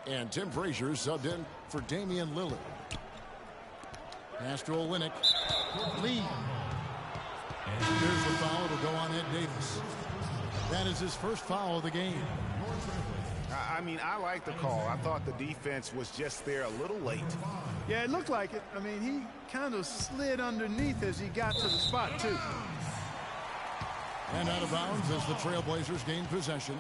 And Tim Frazier subbed in for Damian Lillard. Pass to Olynyk. Lee. And here's the foul. It'll go on Ed Davis. That is his first foul of the game. I mean, I like the call. I thought the defense was just there a little late. Yeah, it looked like it. I mean, he kind of slid underneath as he got to the spot, too. And out of bounds as the Trailblazers gain possession.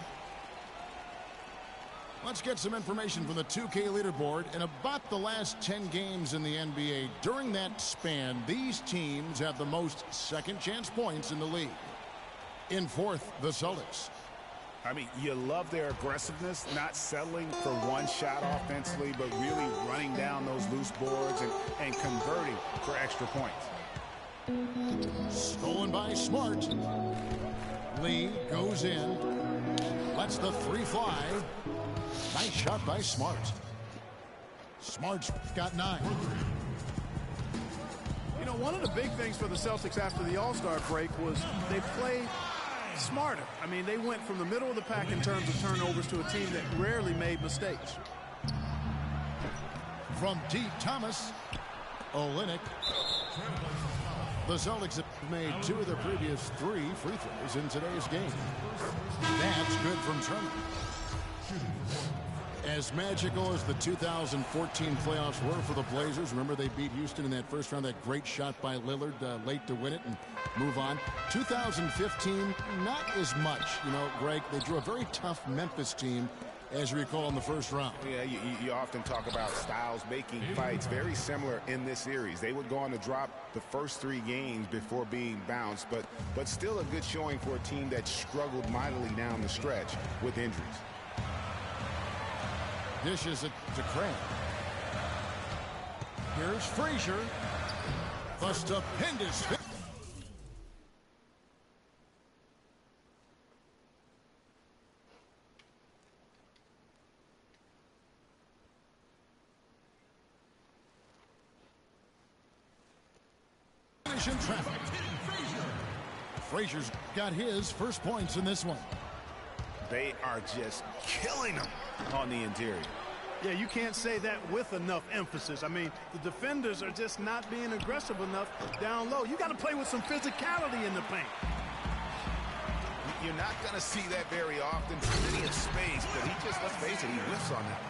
Let's get some information from the 2K leaderboard. In about the last 10 games in the NBA, during that span, these teams have the most second-chance points in the league. In fourth, the Celtics. I mean, you love their aggressiveness, not settling for one shot offensively, but really running down those loose boards and converting for extra points. Stolen by Smart. Lee goes in. Lets the three fly. Nice shot by Smart. Smart's got 9. You know, one of the big things for the Celtics after the All-Star break was they played smarter. I mean, they went from the middle of the pack in terms of turnovers to a team that rarely made mistakes. From deep, Thomas. Olynyk. The Celtics have made 2 of their previous 3 free throws in today's game. That's good from Turner. As magical as the 2014 playoffs were for the Blazers, remember they beat Houston in that first round, that great shot by Lillard late to win it and move on. 2015, not as much. You know, Greg, they drew a very tough Memphis team, as you recall, in the first round. Yeah, you often talk about styles making fights. Very similar in this series. They would go on to drop the first 3 games before being bounced, but still a good showing for a team that struggled mightily down the stretch with injuries. Dishes it to Craig. Here's Frazier. The stupendous. Finish in traffic. Frazier's got his first points in this one. They are just killing them on the interior. Yeah, you can't say that with enough emphasis. I mean, the defenders are just not being aggressive enough down low. You got to play with some physicality in the paint. You're not going to see that very often. Plenty of space, but he just, let's face it, he whiffs on that.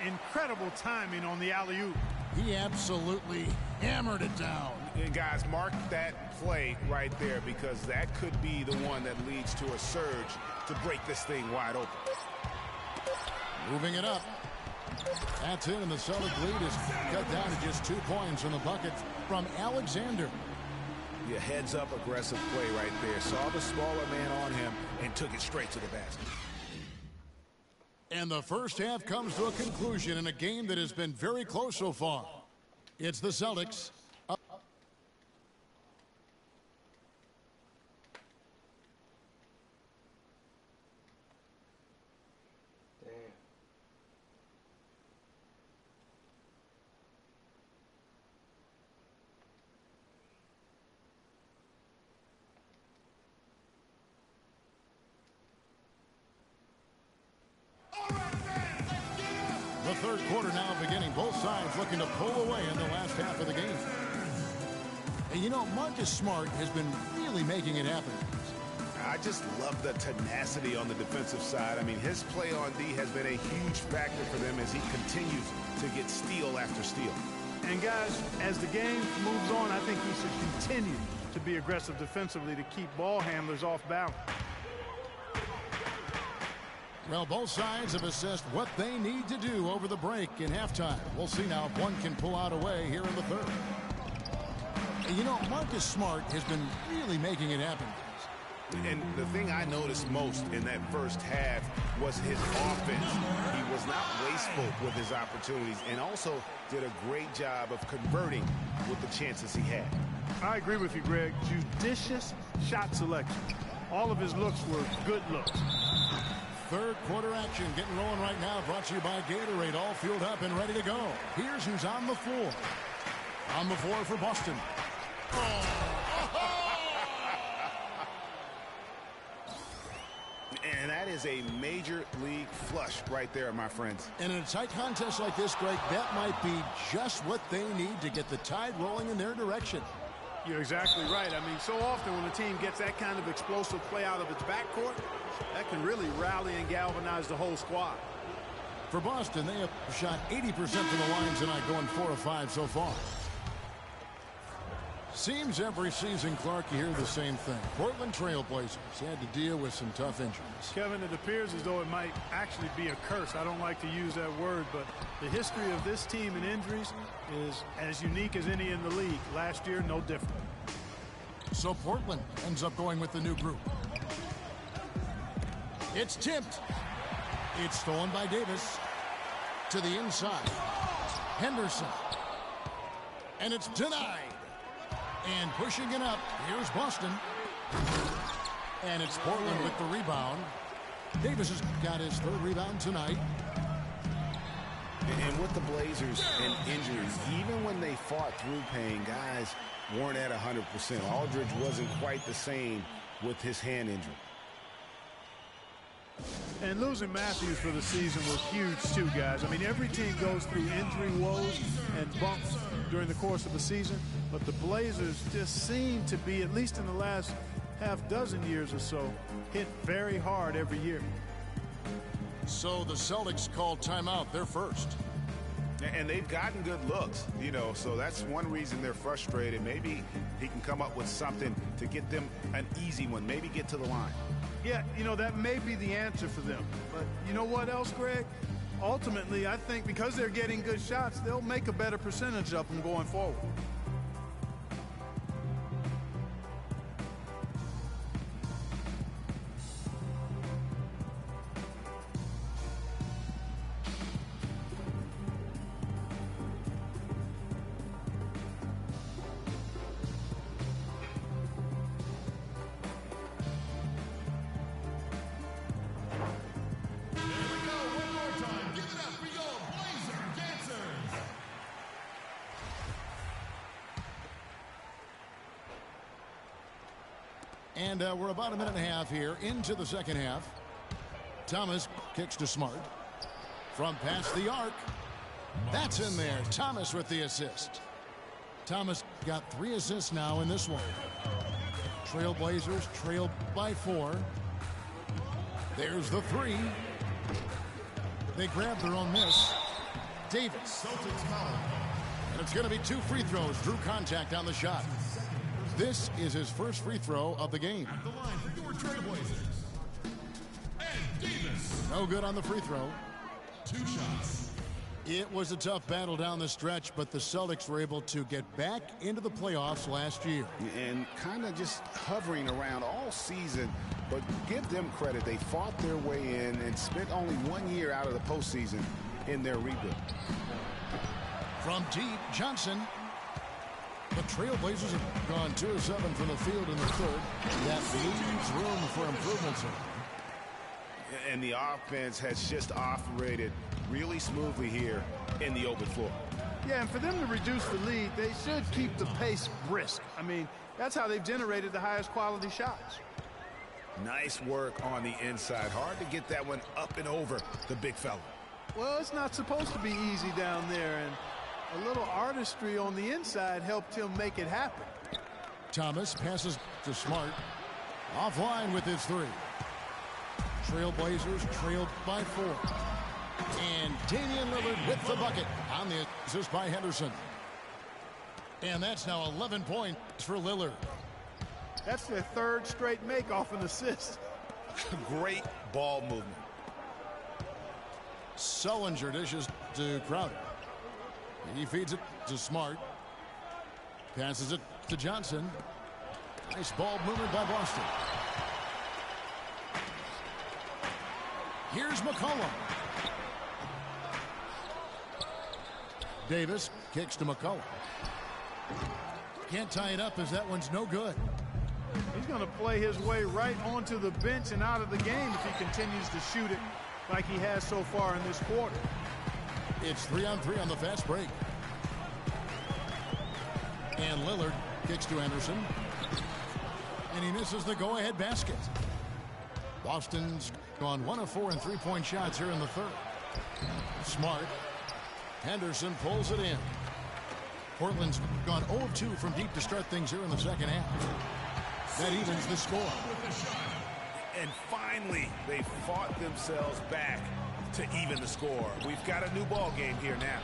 Incredible timing on the alley-oop. He absolutely hammered it down. And guys, mark that play right there, because that could be the one that leads to a surge to break this thing wide open. Moving it up. That's it, and the Celtic lead is cut down to just 2 points from the bucket from Alexander. Yeah, heads-up aggressive play right there. Saw the smaller man on him and took it straight to the basket. And the first half comes to a conclusion in a game that has been very close so far. It's the Celtics up. The third quarter now beginning. Both sides looking to pull away in the last half of the game. And you know, Marcus Smart has been really making it happen. I just love the tenacity on the defensive side. I mean, his play on D has been a huge factor for them as he continues to get steal after steal. And guys, as the game moves on, I think he should continue to be aggressive defensively to keep ball handlers off balance. Well, both sides have assessed what they need to do over the break in halftime. We'll see now if one can pull out a way here in the third. You know, Marcus Smart has been really making it happen. And the thing I noticed most in that first half was his offense. He was not wasteful with his opportunities and also did a great job of converting with the chances he had. I agree with you, Greg. Judicious shot selection. All of his looks were good looks. Third quarter action getting rolling right now, brought to you by Gatorade, all fueled up and ready to go. Here's who's on the floor. On the floor for Boston. And that is a major league flush right there, my friends. And in a tight contest like this, Greg, that might be just what they need to get the tide rolling in their direction. You're exactly right. I mean, so often when a team gets that kind of explosive play out of its backcourt, that can really rally and galvanize the whole squad. For Boston, they have shot 80% from the line tonight, going 4 of 5 so far. Seems every season, Clark, you hear the same thing. Portland Trailblazers had to deal with some tough injuries. Kevin, it appears as though it might actually be a curse. I don't like to use that word, but the history of this team and injuries is as unique as any in the league. Last year, no different. So Portland ends up going with the new group. It's tipped. It's stolen by Davis. To the inside. Henderson. And it's denied. And pushing it up, here's Boston. And it's Portland with the rebound. Davis has got his third rebound tonight. And with the Blazers and injuries, even when they fought through pain, guys weren't at 100%. Aldridge wasn't quite the same with his hand injury. And losing Matthews for the season was huge too, guys. I mean, every team goes through injury woes and bumps during the course of the season, but the Blazers just seem to be, at least in the last half dozen years or so, hit very hard every year. So the Celtics called timeout. They're first. And they've gotten good looks, you know, so that's one reason they're frustrated. Maybe he can come up with something to get them an easy one, maybe get to the line. Yeah, you know, that may be the answer for them. But you know what else, Greg? Ultimately, I think because they're getting good shots, they'll make a better percentage of them going forward. And we're about a minute and a half here into the second half. Thomas kicks to Smart. From past the arc. That's in there. Thomas with the assist. Thomas got 3 assists now in this one. Trailblazers trail by 4. There's the 3. They grab their own miss. Davis. And it's going to be 2 free throws. Drew contact on the shot. This is his first free throw of the game. At the line for your Trailblazers. And Davis. No good on the free throw. 2 shots. It was a tough battle down the stretch, but the Celtics were able to get back into the playoffs last year. And kind of just hovering around all season, but give them credit. They fought their way in and spent only 1 year out of the postseason in their rebuild. From deep, Johnson. The Trailblazers have gone 2 of 7 from the field in the third. That leaves room for improvements. And the offense has just operated really smoothly here in the open floor. Yeah, and for them to reduce the lead, they should keep the pace brisk. I mean, that's how they've generated the highest quality shots. Nice work on the inside. Hard to get that one up and over the big fella. Well, it's not supposed to be easy down there, and a little artistry on the inside helped him make it happen. Thomas passes to Smart. Offline with his 3. Trailblazers trailed by 4. And Damian Lillard with the bucket on the assist by Henderson. And that's now 11 points for Lillard. That's their 3rd straight make off an assist. Great ball movement. Sullinger dishes to Crowder. He feeds it to Smart. Passes it to Johnson. Nice ball movement by Boston. Here's McCollum. Davis kicks to McCollum. Can't tie it up as that one's no good. He's going to play his way right onto the bench and out of the game if he continues to shoot it like he has so far in this quarter. It's 3-on-3 on the fast break. And Lillard kicks to Anderson. And he misses the go-ahead basket. Boston's gone 1 of 4 in 3-point shots here in the third. Smart. Henderson pulls it in. Portland's gone 0 of 2 from deep to start things here in the second half. That evens the score. And finally, they fought themselves back to even the score. We've got a new ball game here now.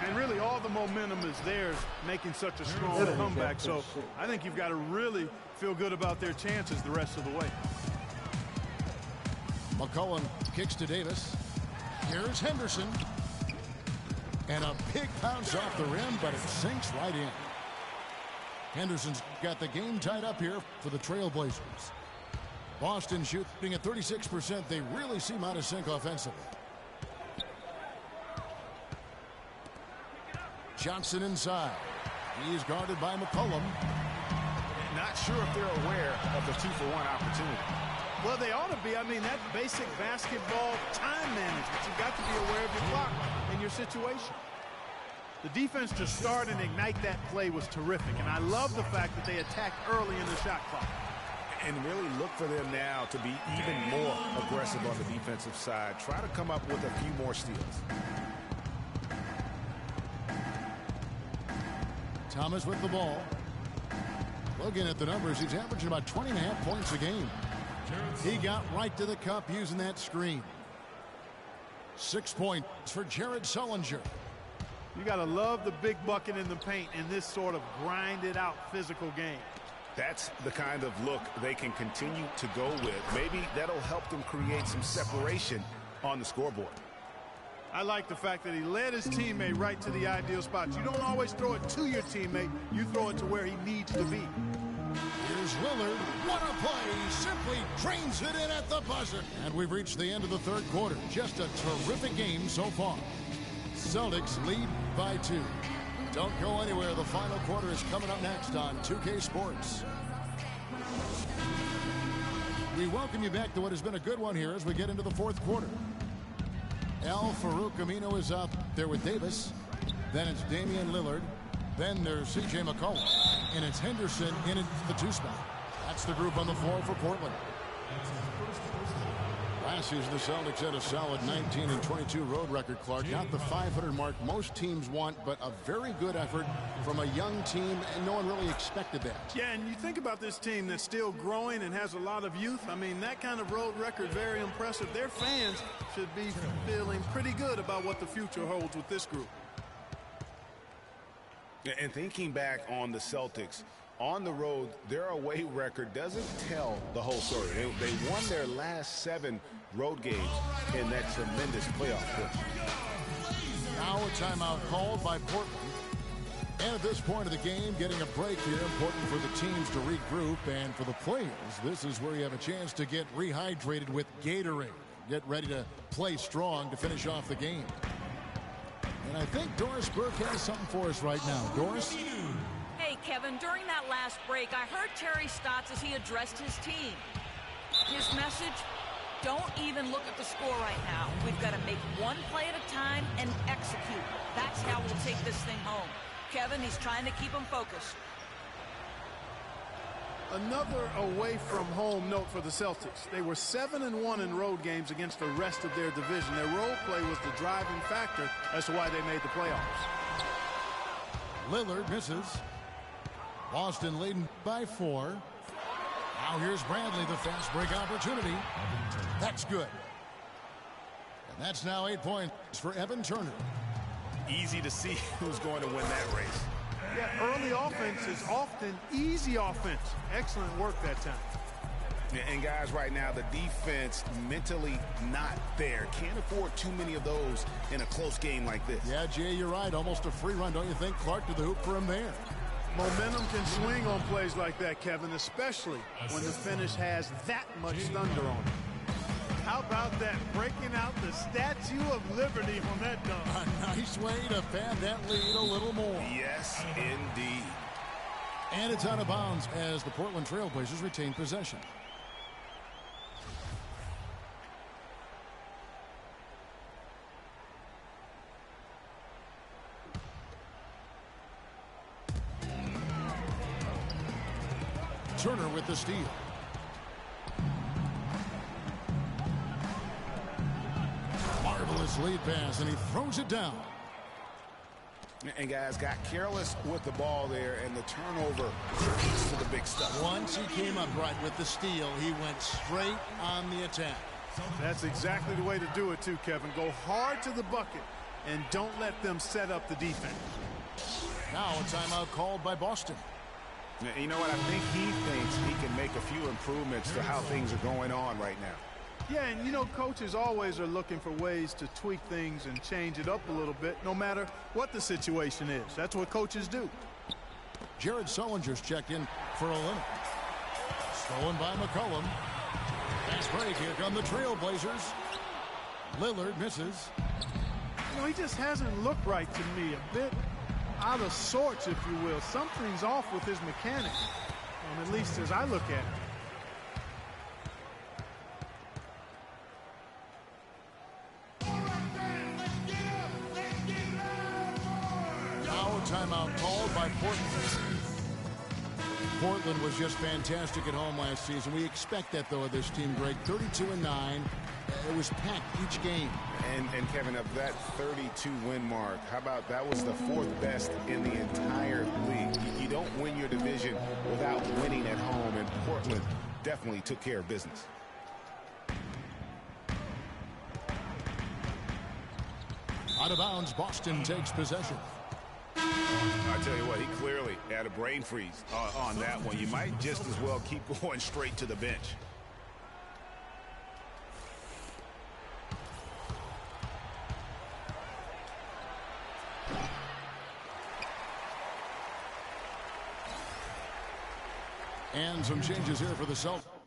And really, all the momentum is theirs, making such a strong comeback. So I think you've got to really feel good about their chances the rest of the way. McCollum kicks to Davis. Here's Henderson. And a big bounce off the rim, but it sinks right in. Henderson's got the game tied up here for the Trailblazers. Boston shooting at 36%. They really seem out of sync offensively. Johnson inside. He's guarded by McCollum. Not sure if they're aware of the 2-for-1 opportunity. Well, they ought to be. I mean, that's basic basketball time management. You've got to be aware of your clock and your situation. The defense to start and ignite that play was terrific, and I love the fact that they attacked early in the shot clock. And really look for them now to be even more aggressive on the defensive side. Try to come up with a few more steals. Thomas with the ball. Looking at the numbers, he's averaging about 20.5 points a game. He got right to the cup using that screen. 6 points for Jared Sullinger. You got to love the big bucket in the paint in this sort of grinded-out physical game. That's the kind of look they can continue to go with. Maybe that'll help them create some separation on the scoreboard. I like the fact that he led his teammate right to the ideal spot. You don't always throw it to your teammate. You throw it to where he needs to be. Here's Lillard. What a play. Simply drains it in at the buzzer. And we've reached the end of the third quarter. Just a terrific game so far. Celtics lead by 2. Don't go anywhere. The final quarter is coming up next on 2K Sports. We welcome you back to what has been a good one here as we get into the fourth quarter. Al Farouk Amino is up there with Davis. Then it's Damian Lillard. Then there's C.J. McCollum. And it's Henderson in the 2 spot. That's the group on the floor for Portland. Last season, the Celtics had a solid 19-22 road record, Clark. Not the 500 mark most teams want, but a very good effort from a young team, and no one really expected that. Yeah, and you think about this team that's still growing and has a lot of youth. I mean, that kind of road record, very impressive. Their fans should be feeling pretty good about what the future holds with this group. And thinking back on the Celtics, on the road, their away record doesn't tell the whole story. They won their last 7 road games in that tremendous playoff push. Now a timeout called by Portland. And at this point of the game, getting a break here, important for the teams to regroup. And for the players, this is where you have a chance to get rehydrated with Gatorade. Get ready to play strong to finish off the game. And I think Doris Burke has something for us right now. Doris? Hey, Kevin, during that last break, I heard Terry Stotts as he addressed his team. His message, don't even look at the score right now. We've got to make one play at a time and execute. That's how we'll take this thing home. Kevin, he's trying to keep them focused. Another away from home note for the Celtics. They were 7-1 in road games against the rest of their division. Their road play was the driving factor as to why they made the playoffs. Lillard misses. Boston leading by 4. Now here's Bradley, the fast break opportunity. That's good. And that's now 8 points for Evan Turner. Easy to see who's going to win that race. Yeah, early offense is often easy offense. Excellent work that time. And guys, right now, the defense mentally not there. Can't afford too many of those in a close game like this. Yeah, Jay, you're right. Almost a free run, don't you think? Clark to the hoop for him there. Momentum can swing on plays like that, Kevin, especially when the finish has that much thunder on it. How about that? Breaking out the Statue of Liberty on that dunk. A nice way to pad that lead a little more. Yes, indeed. And it's out of bounds as the Portland Trailblazers retain possession. Turner with the steal. Marvelous lead pass, and he throws it down. And guys got careless with the ball there, and the turnover leads to the big stuff. Once he came up right with the steal, he went straight on the attack. That's exactly the way to do it too, Kevin. Go hard to the bucket and don't let them set up the defense. Now a timeout called by Boston. You know what? I think he thinks he can make a few improvements to how things are going on right now. Yeah, and you know, coaches always are looking for ways to tweak things and change it up a little bit, no matter what the situation is. That's what coaches do. Jared Sullinger's checked in for a limit. Stolen by McCollum. Fast break. Here come the Trailblazers. Lillard misses. You know, he just hasn't looked right to me. A bit out of sorts, if you will. Something's off with his mechanics, at least as I look at it. Timeout called by Portland. Portland was just fantastic at home last season. We expect that, though, of this team, Greg. 32-9. It was packed each game. And Kevin, of that 32-win mark, how about that was the 4th best in the entire league? You don't win your division without winning at home, and Portland definitely took care of business. Out of bounds, Boston takes possession. I tell you what, he clearly had a brain freeze on that one. You might just as well keep going straight to the bench. And some changes here for the Celtics.